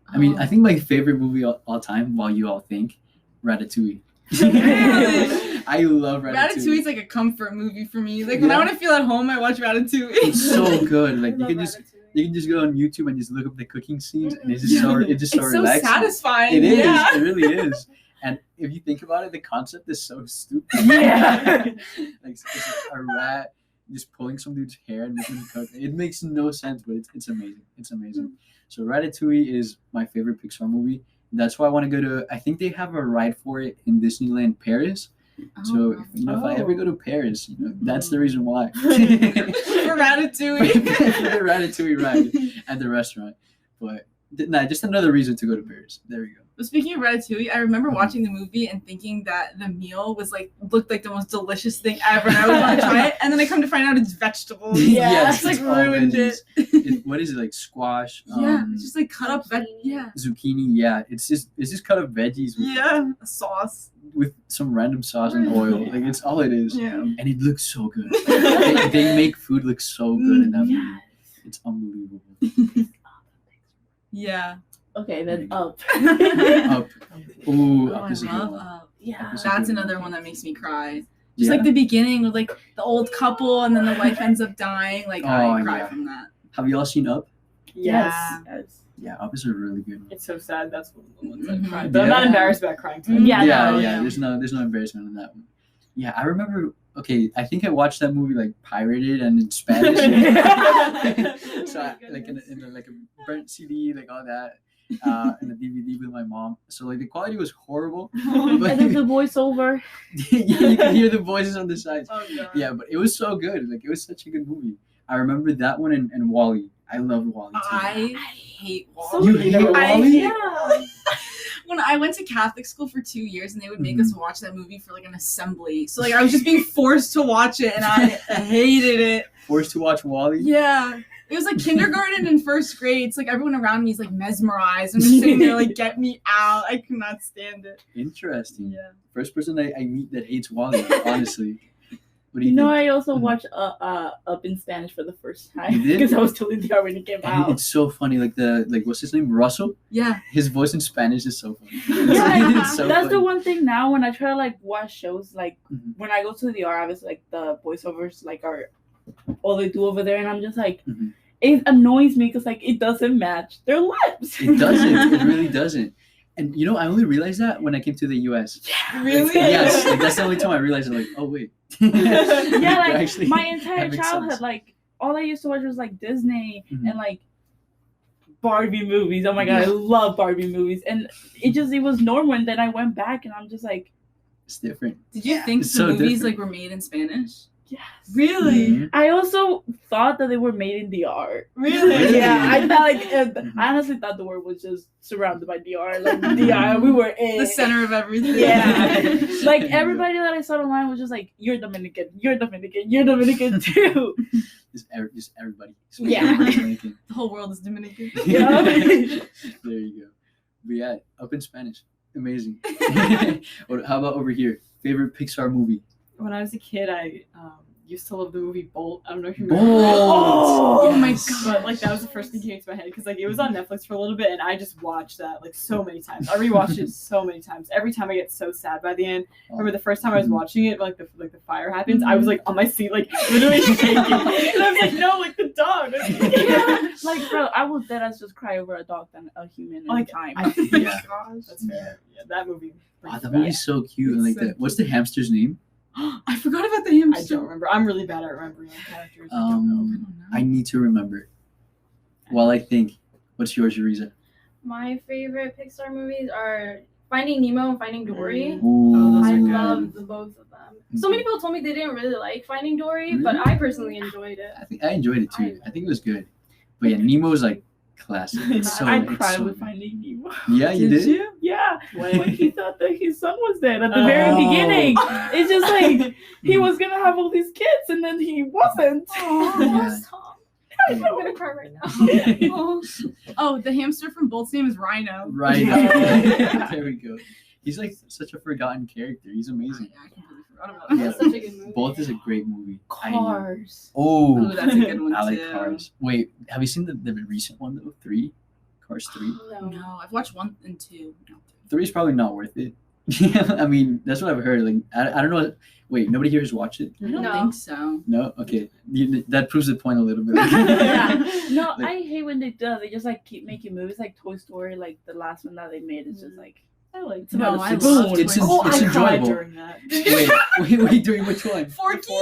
I mean, I think my favorite movie all time, while you all think, Ratatouille. Really? I love Ratatouille. Ratatouille's like a comfort movie for me. Like when I Yeah. want to feel at home, I watch Ratatouille. It's so good. Like I you love can just Ratatouille. You can just go on YouTube and just look up the cooking scenes, and it's just Yeah. so it's so It's so relaxing. satisfying. It is. Yeah. It really is. And if you think about it, the concept is so stupid. Yeah. Like it's a rat just pulling some dude's hair and making him cook. It makes no sense, but it's amazing. It's amazing. So Ratatouille is my favorite Pixar movie. That's why I want to go to. I think they have a ride for it in Disneyland Paris. So if I ever go to Paris, that's the reason why. For Ratatouille. For the Ratatouille ride at the restaurant. But just another reason to go to Paris. There we go. But speaking of Ratatouille, I remember watching the movie and thinking that the meal looked like the most delicious thing ever, and I would want to try it. And then I come to find out it's vegetables. Yes, it's all ruined veggies. it. What is it, like squash? Yeah, it's just like cut up zucchini. Zucchini. Yeah, it's just cut up veggies a sauce. with some random sauce and oil. Like it's all it is. Yeah. And it looks so good. they make food look so good in that movie. It's unbelievable. Yeah. Okay, then Up. Up. Ooh, Oh, Up I is a good love one. Up. Yeah. That's another one that makes me cry. Just Yeah. like the beginning with like the old couple and then the wife ends up dying. Like I Oh, cry yeah. from that. Have you all seen Up? Yes. Yeah. Yes. Yeah, Up is a really good one. It's so sad. That's one of the ones I Mhm. cried. But I'm Yeah. not embarrassed about crying. Today. Yeah, yeah, no, yeah. There's no embarrassment in that one. Yeah, I remember. Okay, I think I watched that movie like pirated and in Spanish. So I, like in a, like a burnt CD, like all that, and a DVD with my mom. So like the quality was horrible. And then the voiceover. Yeah, you can hear the voices on the sides. Oh god. Yeah, but it was so good. Like it was such a good movie. I remember that one and Wall-E. I loved Wall-E too. I hate So Wall-E. You hate Wall-E? Yeah. When I went to Catholic school for 2 years and they would make us watch that movie for like an assembly. So like I was just being forced to watch it and I hated it. Forced to watch Wall-E. Yeah. It was like kindergarten and first grade. It's like everyone around me is like mesmerized. I'm just sitting there like, get me out. I could not stand it. Interesting. Yeah. First person I meet that hates Wall-E. Honestly. What do You you know, think? I also Mhm. watched Up in Spanish for the first time You did? because I was telling the when it came And out. it's so funny. Like what's his name? Russell. Yeah. His voice in Spanish is so funny. Yeah, It's so that's the funny. one thing now when I try to like watch shows, like Mhm. when I go to the R, obviously like the voiceovers like are all they do over there, and I'm just like, Mhm. it annoys me because like it doesn't match their lips. It doesn't. It really doesn't. And I only realized that when I came to the US. Really? Yes, like that's the only time I realized. I'm like, oh wait. Yeah, like Actually, my that entire makes childhood, sense. like all I used to watch was like Disney Mhm. and like Barbie movies. Oh my god, I love Barbie movies, and it was normal. And then I went back, and I'm just like, It's different. Did you think It's the so movies different. like were made in Spanish? yes. Really? Mhm. I also thought that they were made in DR. Really? Yeah, I thought like Mhm. I honestly thought the world was just surrounded by DR. Like DR, we were in The center of everything. Yeah, like Yeah. everybody that I saw online was just like, "You're Dominican, you're Dominican, you're Dominican too." Just everybody. Yeah. Dominican. The whole world is Dominican. Yeah. There you go. But yeah, Up in Spanish. Amazing. How about over here? Favorite Pixar movie? When I was a kid, I used to love the movie Bolt. I don't know if you Bolt. remember. Oh my Yes. God. But like that was the first thing that came to my head because like it was on Netflix for a little bit and I just watched that like so many times. I rewatched it so many times. Every time I get so sad by the end. I remember the first time I was watching it, like the fire happens. I was like on my seat, like literally shaking, and I was like, no, like the dog. Like, bro, I will dead as just cry over a dog than a human every Like, time. Yeah. That's fair. Yeah, that movie. Wow, that movie's so cute. And like It's so what's the hamster's name? I forgot about the I hamster. don't remember. I'm really bad at remembering characters. I don't know. I need to remember. While I think, what's yours, Yariza? My favorite Pixar movies are Finding Nemo and Finding Dory. Ooh. those I are good. love the both of them. So many people told me they didn't really like Finding Dory, but Really? I personally enjoyed it. I think I enjoyed it too. I think it was good. But yeah, Nemo is like classic. It's so. I it's cried so with good. Finding Nemo. Yeah, you did. you? Yeah, When- when he thought that his son was dead at the very Oh. beginning. It's just like he was gonna have all these kids and then he wasn't. Oh, Yeah. that's Tom. I'm gonna cry right now. Oh, the hamster from Bolt's name is Rhino. Right. Yeah. There we go. He's like such a forgotten character. He's amazing. I completely forgot about Yeah. that. That's such a good movie. Both is a great movie. Cars. Oh, Oh, that's a good one I like too. Cars. Wait, have you seen the recent one though? 3? Cars 3? No. No, I've watched 1 and 2. No, 3. 3 is probably not worth it. Yeah, I mean that's what I've heard. Like I don't know. Wait, nobody here has watched it? I don't No. think so. No. Okay, that proves the point a little bit. Yeah. No, Like- I hate when they do. They just like keep making movies like Toy Story, like the last one that they made. It's just like I like it's about No, a I spoon. love It's Toy in- Oh, it's I cried enjoyable. during that. Wait, during which one? Forky.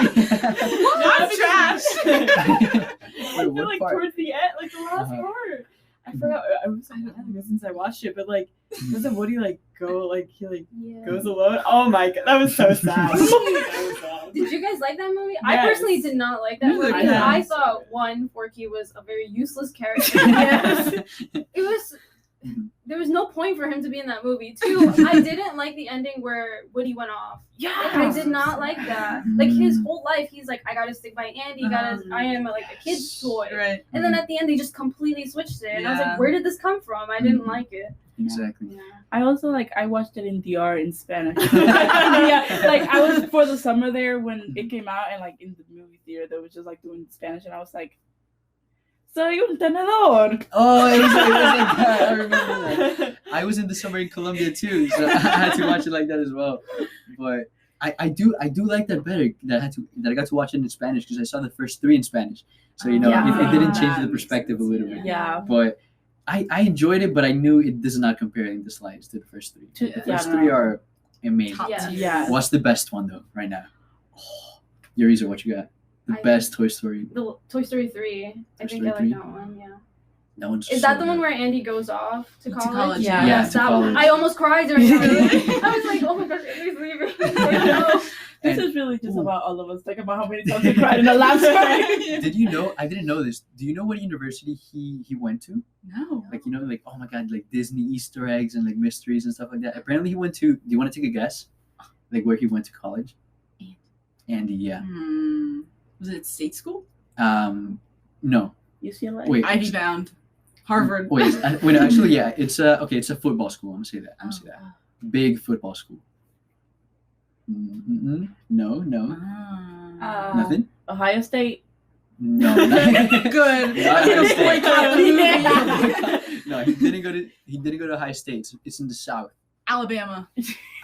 Not trash. Wait, I feel what like part? towards the end, like the last Uh-huh. part. I forgot. I was so mad because since I watched it, but like, doesn't Woody like go like he like Yeah. goes alone? Oh my god, that was so sad. That was sad. Did you guys like that movie? I Yes. personally did not like that Me movie. neither. I Yes. thought Forky was a very useless character. Yes. It was. Mhm. There was no point for him to be in that movie. Two, I didn't like the ending where Woody went off. Yeah. Like, I did not like that. Like his whole life, he's like, I gotta stick by Andy. I am like a kid's toy. Right. And then at the end, they just completely switched it. And I was Yeah. like, where did this come from? I didn't Mhm. like it. Exactly. I also like I watched it in DR in Spanish. Yeah, like I was for the summer there when it came out, and like in the movie theater they was just like doing Spanish, and I was like, "Soy un tenedor." Oh, it was like that. I remember that. I was in the summer in Colombia too, so I had to watch it like that as well. But I do like that better. That I got to watch it in Spanish because I saw the first 3 in Spanish. So it didn't change the That perspective a makes little sense, bit. Yeah. But I enjoyed it, but I knew it does not compare in the slides to the first 3. To- The Yeah. first 3 are amazing. Top Yes. tier. Yeah. What's the best one though right now? Oh, Yariza, what you got? The I- best Toy Story. The Toy Story 3. I Toy think Story I like 3? that one, yeah. That one's Is so that the one good. where Andy goes off to To college? college, Yeah. Yeah, Yes, to that one. college. I almost cried during that Really? movie. I was like, oh my gosh, Andy's leaving. No. This And- is really just Ooh. about all of us. Like about how many times we cried in the last story. Did you know? I didn't know this. Do you know what university he went to? No. Like like oh my god, like Disney Easter eggs and like mysteries and stuff like that. Apparently he went to. Do you want to take a guess? Like where he went to college? Andy, yeah. Was it state school? No. UCLA. Wait. Ivy bound. Harvard. Wait, wait. Actually, yeah. It's it's a football school. I'm gonna say that. I'm gonna say that. Oh. Big football school. No. Ah. Nothing. Ohio State. No. Good. Not Ohio State. Yeah. No, he didn't go to Ohio State. It's in the South. Alabama.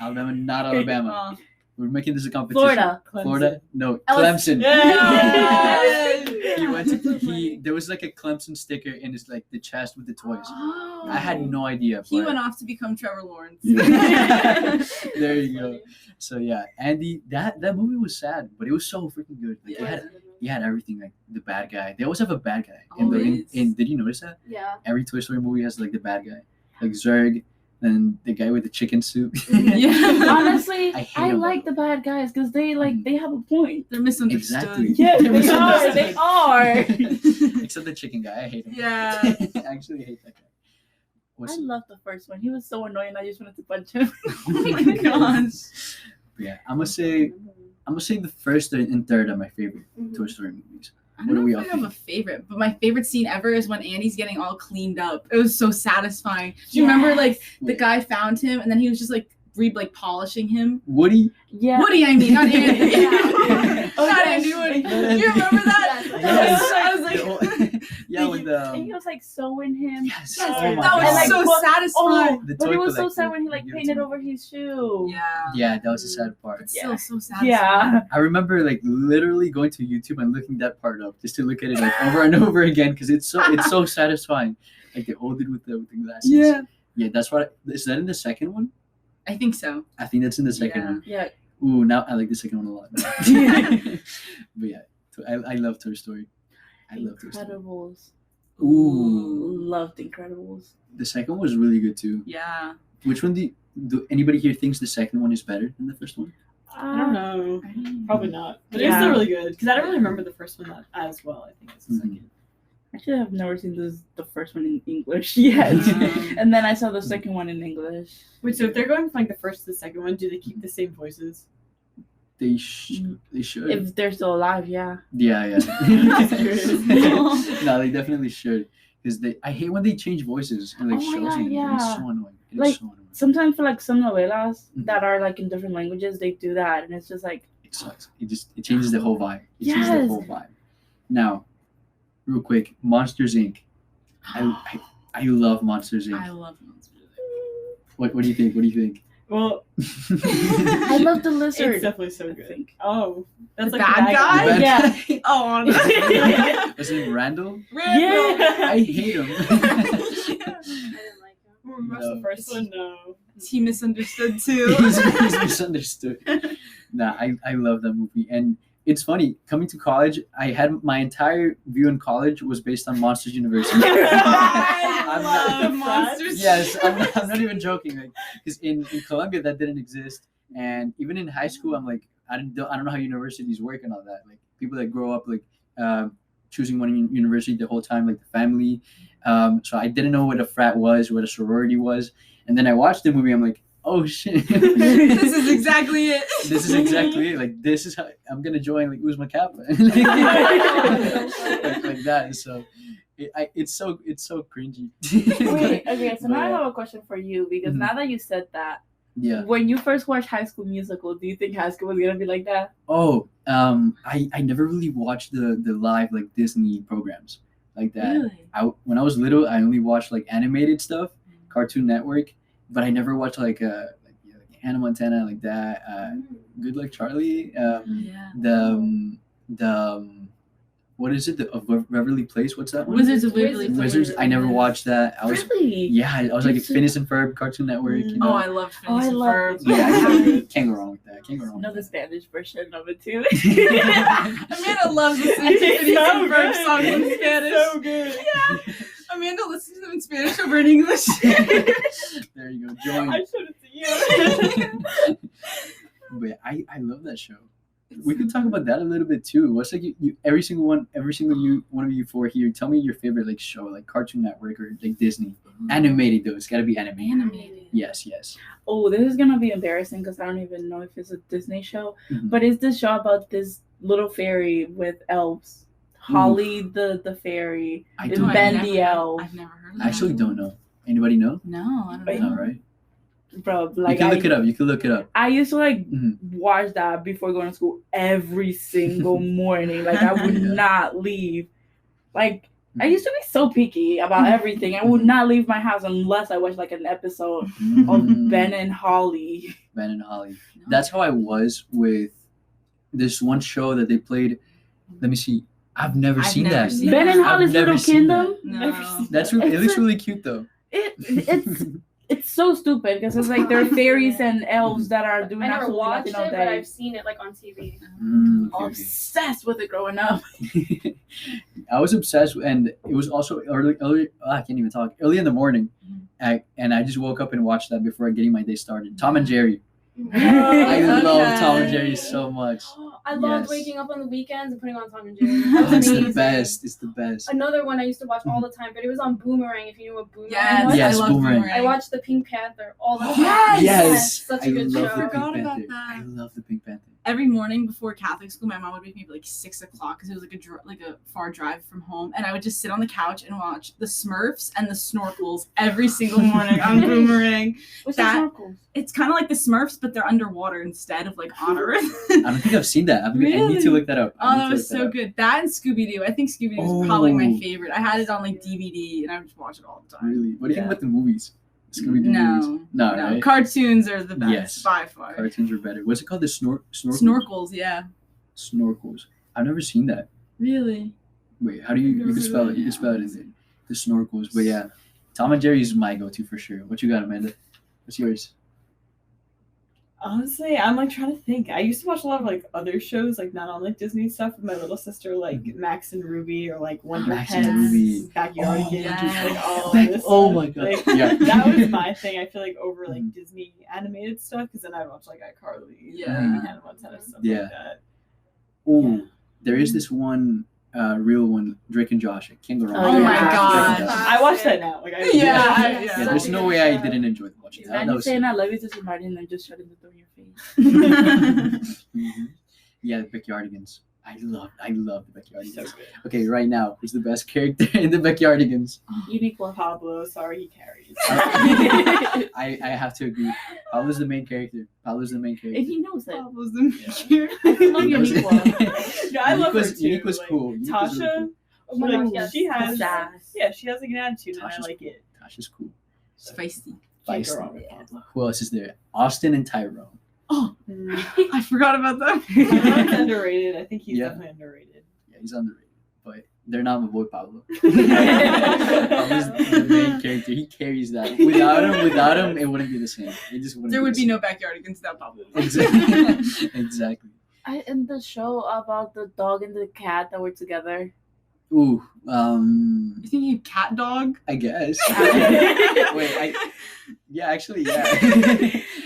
Alabama, not Alabama. Oh. We're making this a competition. Florida. Florida? No, Ellis- Clemson. Yes. He went to there was like a Clemson sticker in his like the chest with the toys. Oh. I had no idea. He but- went off to become Trevor Lawrence. There you go. So yeah, Andy, that movie was sad, but it was so freaking good. Like Yeah. he had everything, like the bad guy. They always have a bad guy. Always. Did you notice that? Yeah. Every Toy Story movie has like the bad guy. Like Zurg, then the guy with the chicken soup. Yeah. Honestly, I hate I them like the bad guys because they they have a point. They're misunderstood. Exactly. Yeah, They're they are. misunderstood. They are. Except the chicken guy. I hate him. Yeah. I actually hate that guy. I love the first one. He was so annoying. I just wanted to punch him. Oh my gosh. Yeah, I'm gonna say the first and third are my favorite Toy Story movies. I What do don't we know all if I have think? a favorite, but my favorite scene ever is when Andy's getting all cleaned up. It was so satisfying. Do you remember like the Wait. guy found him and then he was just like polishing him? Woody? Yeah. Woody, I mean, not Andy. Yeah. Oh, Not yes. Andy, Woody. No, Do you remember that? Yes. I was The like, old- yeah, with the And he was like sewing him. yes. Yes, Oh my that was God. like, so what- satisfying. The But toy it was so collector. sad when he like Give it to painted me. over his shoe. Yeah. Yeah, that was a sad part. It's Yeah. still so satisfying. Yeah. I remember like literally going to YouTube and looking that part up just to look at it like over and over again because it's so satisfying. Like the old dude with the glasses. Yeah. Yeah, that's what. Is that in the second one? I think so. I think that's in the second Yeah. one. Yeah. Ooh, now I like the second one a lot. But yeah, I love Toy Story. I love Toy Story. Incredibles. Ooh, Loved Incredibles. the second one was really good too. Yeah. Which one do anybody here thinks the second one is better than the first one? I don't know. Probably not. But it's Yeah. still really good because I don't really remember the first one as well. I think it's the second. Actually, I've never seen the first one in English yet. And then I saw the second one in English. Wait, so if they're going from like the first to the second one, do they keep the same voices? They should. If they're still alive, yeah. Yeah. Just curious. No, they definitely should. Because I hate when they change voices and like Oh my shows God, and yeah. it's so annoying. It's Like- so annoying. Sometimes for like some novelas Mhm. that are like in different languages, they do that, and it's just like, It sucks. It changes the whole vibe. It changes the Yes. whole vibe. Now, real quick, Monsters Inc. I love Monsters Inc. I love Monsters. What do you think? What do you think? Well, I love the lizard. it's definitely so I good. think. Oh, that's The like bad guy? The bad Yeah. guy? Oh, honestly. Was it Randall? Yeah. I hate him. I didn't like him. Remember No. the first one? No. He misunderstood too. he's misunderstood. Nah, I love that movie. And it's funny, coming to college, I had my entire view in college was based on Monsters University. I I'm love not- monsters. Yes, I'm not even joking. Like, because in Colombia that didn't exist, and even in high school, I'm like, I don't know how universities work and all that. Like people that grow up like choosing one university the whole time, like the family. So I didn't know what a frat was, what a sorority was, and then I watched the movie. I'm like, oh shit, This is exactly it. this is exactly it. Like this is how I'm gonna join like Uzma Kappa, like that. So it's so cringy. Wait, okay, so now I But, have a question for you because Mhm. now that you said that, yeah. when you first watched High School Musical, do you think High School was gonna be like that? Oh, I never really watched the live like Disney programs like that. Really? When I was little, I only watched like animated stuff, Cartoon Network, but I never watched like Hannah Montana like that. Good Luck Charlie. Yeah. The what is it? The Beverly Place. What's that one? Wizards of Waverly Place. Wizards. I never watched that. I was Really? yeah. I was like It's- Phineas and Ferb, Cartoon Network. You know? Oh, I loved Oh, I Phineas and love Ferb. it. yeah. Can't go wrong with that. Can't go wrong. know with the Spanish version of it too. Amanda loves listening to It's Phineas so and Ferb good. songs in It's Spanish. so good. Yeah. Amanda listens to them in Spanish over in English. There you go. Join. I showed it to you. But I love that show. We could talk about that a little bit too. What's like you every single one of you four here, tell me your favorite like show, like Cartoon Network or like Disney. Animated though, it's gotta be animated. Animated. Yes. Oh, this is gonna be embarrassing because I don't even know if it's a Disney show. Mhm. But it's this show about this little fairy with elves. Holly the fairy. I and don't Ben I've the never- elf. I've never heard of I actually that. don't know. Anybody know? No, I don't Wait. know. All right. Bro, You like can look it up. You can look it up. I used to like Mhm. watch that before going to school every single morning. Like I would Yeah. not leave. Like I used to be so picky about everything. I would not leave my house unless I watched like an episode of Mhm. Ben and Holly. Ben and Holly. No. That's how I was with this one show that they played. Let me see. I've never I've seen never that. seen Ben and I've Holly's never Little seen Kingdom. No. That's really, it It's looks a- really cute though. It's so stupid because it's like there are fairies and elves that are doing I never absolutely watched nothing all it, but day. I've seen it like on TV. Okay. Obsessed with it growing up. I was obsessed, and it was also early. I can't even talk. Early in the morning, and I just woke up and watched that before getting my day started. Tom and Jerry. I Okay. love Tom and Jerry so much. I loved Yes. waking up on the weekends and putting on Tom and Jerry. Oh, That was it's the amazing. best. It's the best. Another one I used to watch all the time, but it was on Boomerang. If you know what Boomerang Yes, was. Yes, I love Boomerang. Boomerang. I watched the Pink Panther all the time. Yes! Yes, Such I a good love show. the Forgot Pink about Panther. that. I love the Pink Panther. Every morning before Catholic school, my mom would wake me up at like 6 o'clock because it was like a far drive from home, and I would just sit on the couch and watch the Smurfs and the Snorkels every single morning on Boomerang. What's That- the snorkels? It's kind of like the Smurfs, but they're underwater instead of like on Earth. I don't think I've seen that. I need to Really? look that up. Oh, that was so good. That and Scooby Doo. I think Scooby Doo is probably my Oh. favorite. I had it on like DVD, and I would just watch it all the time. Really? What do you think Yeah. about the movies? Scooby-Doo movies? No, No, right? Cartoons are the best Yes. by far. Cartoons are better. What's it called? The snorkels? Snorkels, yeah. Snorkels. I've never seen that. Really? Wait, how do you can spell it? You can spell it in there. The snorkels. But yeah, Tom and Jerry is my go-to for sure. What you got, Amanda? What's yours? Honestly, I'm like trying to think. I used to watch a lot of like other shows, like not on like Disney stuff with my little sister, like Max and Ruby or like Wonder Max and Pets, Ruby. Backyardigans, yes. like all Back- this. oh stuff. my God. Like, Yeah. that was my thing. I feel like over like Disney animated stuff because then I'd watch like iCarly, Yeah. and Hannah Montana stuff Yeah. like that. Oh, there is this one real one, Drake and Josh. I can't go wrong. Oh with my Drake and God. Josh. I watched that now. Like I Yeah. Yeah, there's no way I didn't enjoy watching that. That Imagine was saying I love you to somebody and then just shutting the door in your face. Mhm. Yeah, the Backyardigans. I love the Backyardigans. So good. Okay, right now, who's the best character in the Backyardigans? Unique one. Pablo, sorry, he carries. I have to agree. Pablo's the main character. And he knows it. Pablo's the Yeah. maker. love He knows Unique it. one. No, I love her too. Unique was like, cool. Unique was really Tasha, cool. Oh my like, gosh, yes. she has, Sass. yeah, she has like an attitude, and I Tasha's like it. Tasha's cool. Spicy. Can't go Feisty. wrong with Pablo. Who else is there? Austin and Tyrone. Oh, Mm. I forgot about them. Tyrone's underrated. I think he's Yeah. definitely underrated. Yeah, he's underrated, but they're not my boy Pablo. Pablo's the main character. He carries that. Without him, it wouldn't be the same. It just wouldn't. There would the be no backyardigans without Pablo. same. Exactly. In the show about the dog and the cat that were together. Ooh. You thinking of cat dog? I guess. Wait. Actually, yeah.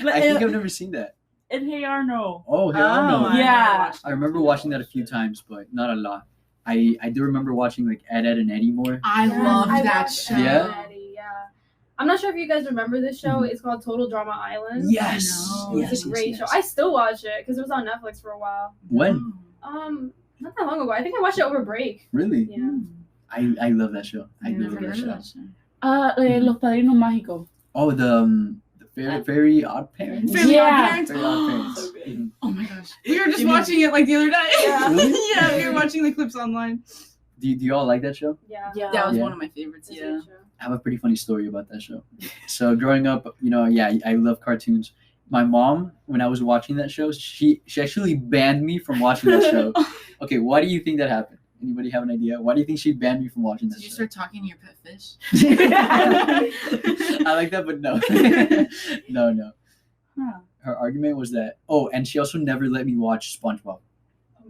But I think I've never seen that. And Hey Arno. Oh, hey Arnold. I Yeah. never watched I remember watching that a few times, but not a lot. I do remember watching like Ed and Eddie more. I love I that watched show. Yeah? Eddie, yeah. I'm not sure if you guys remember this show. Mhm. It's called Total Drama Island. Yes. know. Yes, It's a great yes, show. yes. I still watch it because it was on Netflix for a while. When? Not that long ago. I think I watched it over break. Really? Yeah. I love that show. I Never love heard that of show. that show. Los Padrinos Mágicos. Oh, the very odd parents. Family Yeah. Odd Parents. Very odd parents. So good. Mhm. Oh my gosh. We were just You mean- watching it like the other day. Yeah. Really? Yeah, we were watching the clips online. Do you all like that show? Yeah. That was Yeah. one of my favorites, It's a yeah. good show. I have a pretty funny story about that show. So growing up, I love cartoons. My mom, when I was watching that show, she actually banned me from watching that show. Okay, why do you think that happened? Anybody have an idea? Why do you think she banned me from watching that Did you show? start talking to your pet fish? I like that, but no. No. Huh. Her argument was that, and she also never let me watch SpongeBob. Oh,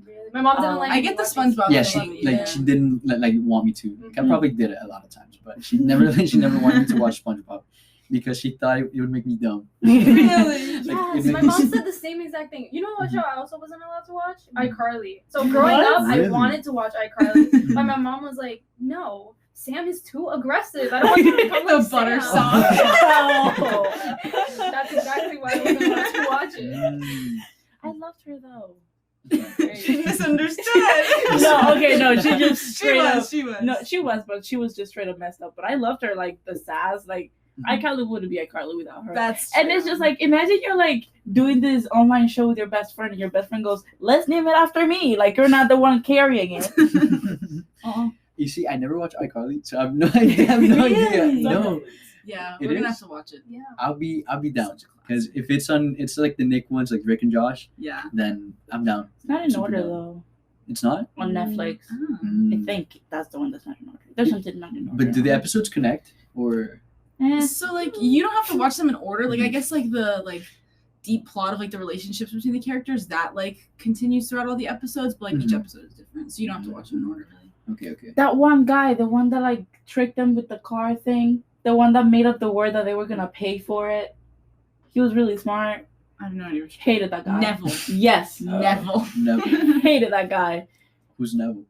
really? My mom didn't like. I me get the watching SpongeBob Yeah, thing. she didn't want me to. Like, I Mhm. probably did it a lot of times, but she never wanted me to watch SpongeBob because she thought it would make me dumb. Really? Like, Yes, it my made mom me- said the same exact thing. You know what show I also wasn't allowed to watch? Mhm. iCarly. So growing What? up, Really? I wanted to watch iCarly, Mhm. but my mom was like, "No, Sam is too aggressive. I don't want you to become The like butter Sam." sauce. That's exactly why I wasn't allowed to watch it. Mm. I loved her though. She misunderstood. No, okay, no, she just She straight up. was. No, but she was just straight up messed up. But I loved her, like the sass. Like iCarly wouldn't be iCarly without her. That's And it's just like, imagine you're like doing this online show with your best friend, and your best friend goes, "Let's name it after me." Like you're not the one carrying it. You see, I never watched iCarly, so I have no idea. Really? No, Yeah, It we're gonna is? have to watch it. Yeah. I'll be down Such a classic. because if it's like the Nick ones, like Rick and Josh, Yeah. then I'm down. It's not in Super order down. though. It's not. On Netflix, I Mm. think that's the one that's not in order. There's something not in order. But do the episodes connect or? So like you don't have to watch them in order. Like I guess like the deep plot of like the relationships between the characters that like continues throughout all the episodes, but like each Mhm. episode is different, so you don't have to watch them in order really. Okay. That one guy, the one that like tricked them with the car thing, the one that made up the word that they were gonna pay for it. He was really smart. I have no idea. Hated that guy. Neville. Yes. Neville. Neville. Hated that guy. Who's Neville?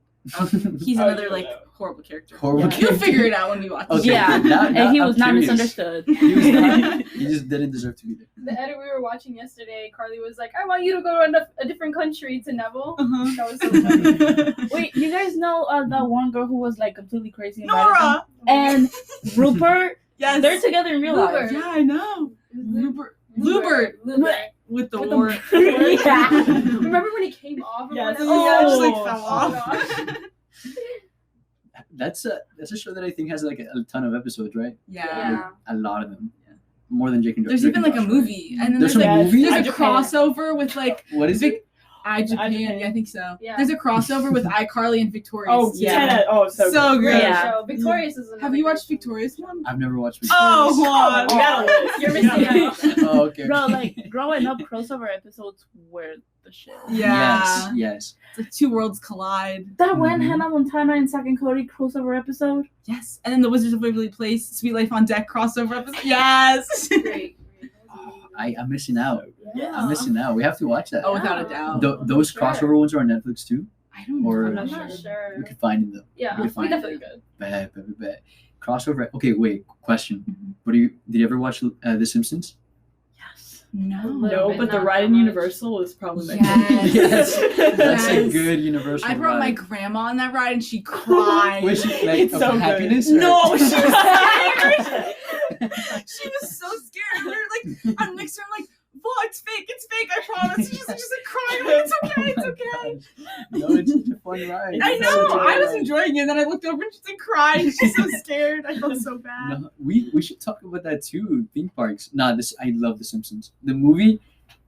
He's Oh, another yeah, like no. horrible character. Horrible Yeah. character. You'll figure it out when we watch. it. Okay, Yeah. now And he was I'm not curious. misunderstood. He was not. He just didn't deserve to be there. The edit we were watching yesterday, Carly was like, "I want you to go to a different country to Neville." Uh-huh. That was so funny. Wait, you guys know that one girl who was like completely crazy about Nora. and Rupert? Yes. They're together in real life. Rupert. Yeah, I know. Lubert. Lubert. With the With the- war. Yeah. Remember when he came off? and Yes. went, Yeah, just like Oh. fell Oh, off. gosh. That's a show that I think has like a ton of episodes, right? Yeah. Yeah. A lot of them. More than Jake and There's Drake even and like a Josh, right? movie, and then There's there's a like movie? there's a Japan. crossover with like What is it? Japan. Japan. Yeah, I think so. Yeah. There's a crossover with iCarly and Victorious. Oh, Yeah. 10 Oh, so So good. great. Yeah. So Victorious is another Have you great watched show. Victorious one? I've never watched. Oh, Victorious. Juan. We got a list. You're missing out. Oh, okay. Bro, like growing up, crossover episodes were the shit. Yeah. Yes. It's like two worlds collide. That when Mhm. Hannah Montana and Zack and Cody crossover episode. Yes. And then the Wizards of Waverly Place, Sweet Life on Deck crossover episode. Yes. Great. Oh, I'm missing out. Yeah. I'm missing out. We have to watch that. Oh, without a doubt. Those Sure. crossover ones are on Netflix too. I don't know. Or- I'm not not sure. We could find them though. Yeah, we we can find definitely it. could. Bet. Crossover. Okay, wait. Question. Mhm. What do you? Did you ever watch The Simpsons? Yes. No. No, bit, but the not ride that in much. Universal is probably my Yes. Yes. That's a Yes. good Universal. I brought my ride. grandma on that ride and she cried. Was she like It's of so good. happiness? or- No, she was scared. She was so scared. We were like, I'm next to her, I'm like, it's fake, I promise. She's like crying, like, it's okay, it's okay. No, it's such a fun ride. I It's know, such a I fun was ride. enjoying it, and then I looked over and she's like crying. She's so scared. I felt so bad. No, we should talk about that too. Theme parks. Nah, I love The Simpsons. The movie.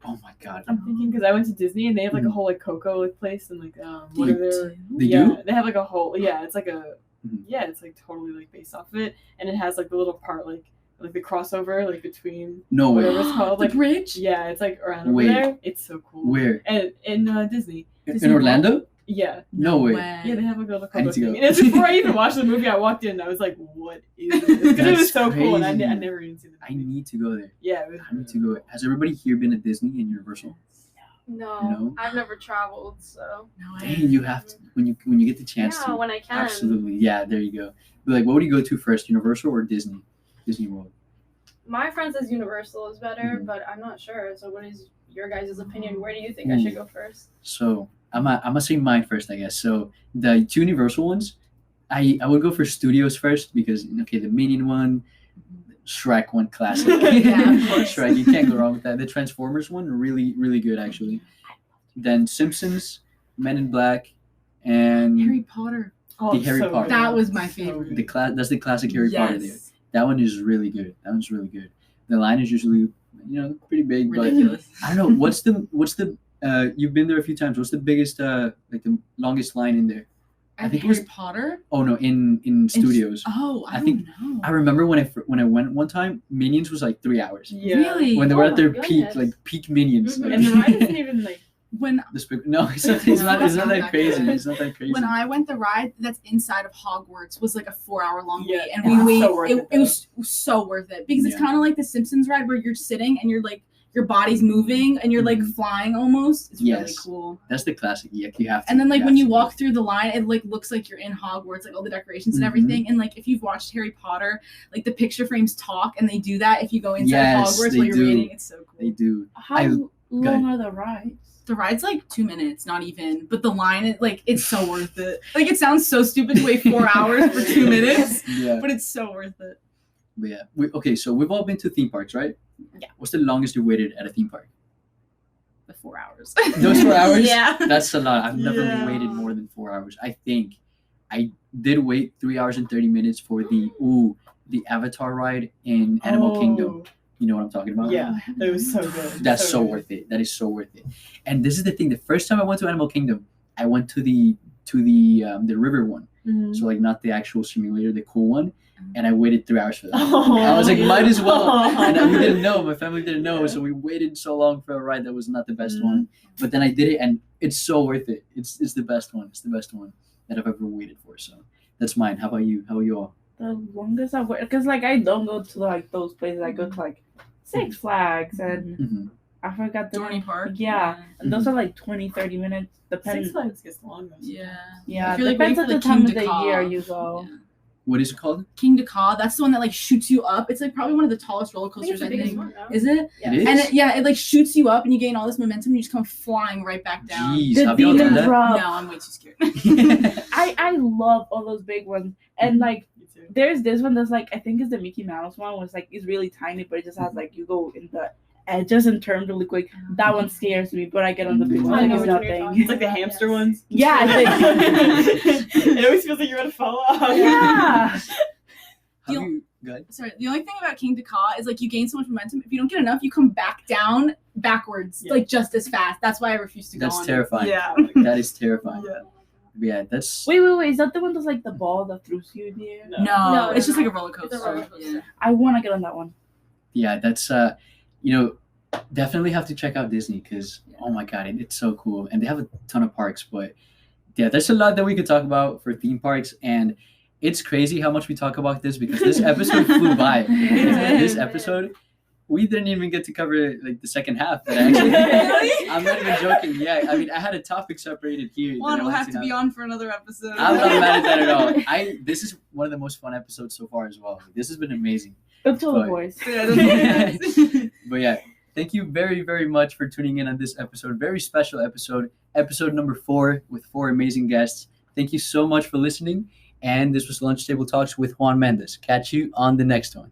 Oh my god. I'm thinking because I went to Disney and they have like a whole like Coco like place and like what are their They yeah do? they have like a whole it's like a Mhm. it's like totally like based off of it and it has like the little part like the crossover like between No way. whatever it's called The like bridge? yeah it's like around over Wait. there. It's so cool. Where? And in Disney. In Orlando? Yeah. No way. Yeah, they have like a little I need Coco to go. thing. And it's before I even watched the movie. I walked in and I was like, "What is this?" Because it That's was so cool, and I crazy. never even seen the I movie. need to go there. Yeah, it was I need to go. Has everybody here been at Disney and Universal? No, No? I've never traveled, so No, Dang, you have to when you get the chance yeah, to. when I can. Absolutely. Yeah, there you go. But like, what would you go to first, Universal or Disney? Disney World. My friend says Universal is better, Mhm. but I'm not sure. So, what is your guys' opinion? Where do you think I should go first? So I'm gonna say mine first, I guess. So the two Universal ones, I would go for Studios first because okay, the Minion one, Shrek one, classic. Yeah, of course. Shrek, you can't go wrong with that. The Transformers one, really good actually. Then Simpsons, Men in Black, and Harry Potter. The Harry so Potter. good. That was my So favorite. good. that's the classic Harry Potter there. Yes. That one is really good. That one's really good. The line is usually pretty big, Ridiculous. but I don't know what's the you've been there a few times. What's the biggest like the longest line in there? I think it was- Harry Potter. Oh no, in studios. Oh, I, I think- don't know. I remember when I went one time, Minions was like 3 hours. Yeah. Really? When they were Oh at their my peak, goodness. like peak Minions. Mhm. Like, And the ride isn't even like when no, it's not that Not crazy. good. It's not that crazy. when I went, the ride that's inside of Hogwarts was like a 4-hour long Yeah, wait, and it's we so worth wait. it, It was so worth it because it's Yeah. kind of like the Simpsons ride where you're sitting and you're like your body's moving and you're like flying almost. It's really Yes. cool. That's the classic. Yeah, you have to. And then like you when have you to. walk through the line, it like looks like you're in Hogwarts, like all the decorations and Mhm. everything. And like if you've watched Harry Potter, like the picture frames talk, and they do that if you go inside Yes, Hogwarts they while you're do. waiting. It's so cool. They do. How ahead. long are the rides? The ride's like 2 minutes, not even. But the line, it's so worth it. Like it sounds so stupid to wait 4 hours for 2 minutes, Yeah. but it's so worth it. But yeah. Okay, so we've all been to theme parks, right? Yeah. What's the longest you waited at a theme park? The 4 hours. Those 4 hours? Yeah. That's a lot. I've never Yeah. waited more than 4 hours. I think I did wait 3 hours and 30 minutes for the Avatar ride in Animal Kingdom. You know what I'm talking about? Yeah, it was so good. That's so good. worth it. That is so worth it. And this is the thing. The first time I went to Animal Kingdom, I went to the river one. Mhm. So like not the actual simulator, the cool one. And I waited 3 hours for that. Oh, I was like, yeah. might as well. And we yeah. didn't know. My family didn't know, Yeah. so we waited so long for a ride that was not the best Mhm. one. But then I did it, and it's so worth it. It's the best one. It's the best one that I've ever waited for. So that's mine. How about you? How are you all? The longest I've waited, because like I don't go to like those places. I go to like Six Flags and Mm-hmm. I forgot the Dorney Park. Yeah, and those are like 20, 30 minutes. Depends. Six Flags gets long. though. Yeah. Yeah, If you're, like, depends waiting on for the the time King of the to year call. you go. Yeah. What is it called? King Dakar, that's the one that like shoots you up. It's like probably one of the tallest roller I think coasters, it's the I biggest think. one, no? Is it? Yeah. It is? And it like shoots you up and you gain all this momentum and you just come flying right back down. Jeez, The have you all done demon that? drop. No, I'm way too scared. I love all those big ones, and like Me too. there's this one that's like I think it's the Mickey Mouse one, where it's like it's really tiny, but it just has like you go in the edges and turn really quick. That one scares me, but I get on the big one. I Like know it's which one you're nothing. talking It's like the hamster ones. Yeah, It always feels like you're gonna fall off. yeah. Have you? Good. Sorry, the only thing about King Dakar is like you gain so much momentum. If you don't get enough, you come back down backwards, Yeah. like just as fast. That's why I refuse to go That's on terrifying. Yeah. That is terrifying. Yeah. Yeah, that's. Wait. Is that the one that's like the ball that throws you in the air? it. No. No, No, it's just no. like a roller coaster. It's a roller coaster. Yeah. I want to get on that one. Yeah, that's definitely have to check out Disney because oh my god, it's so cool, and they have a ton of parks. But yeah, there's a lot that we could talk about for theme parks, and it's crazy how much we talk about this because this episode flew by. This episode, we didn't even get to cover like the second half. That actually, Really? I'm not even joking. Yeah, I mean, I had a topic separated here. Juan that I will wanted have to be on for another episode. I'm not mad at that at all. This is one of the most fun episodes so far as well. This has been amazing. Up to the But- boys. Yeah, that's- But yeah, thank you very, very much for tuning in on this episode. Very special episode number 4 with 4 amazing guests. Thank you so much for listening. And this was Lunch Table Talks with Juan Mendez. Catch you on the next one.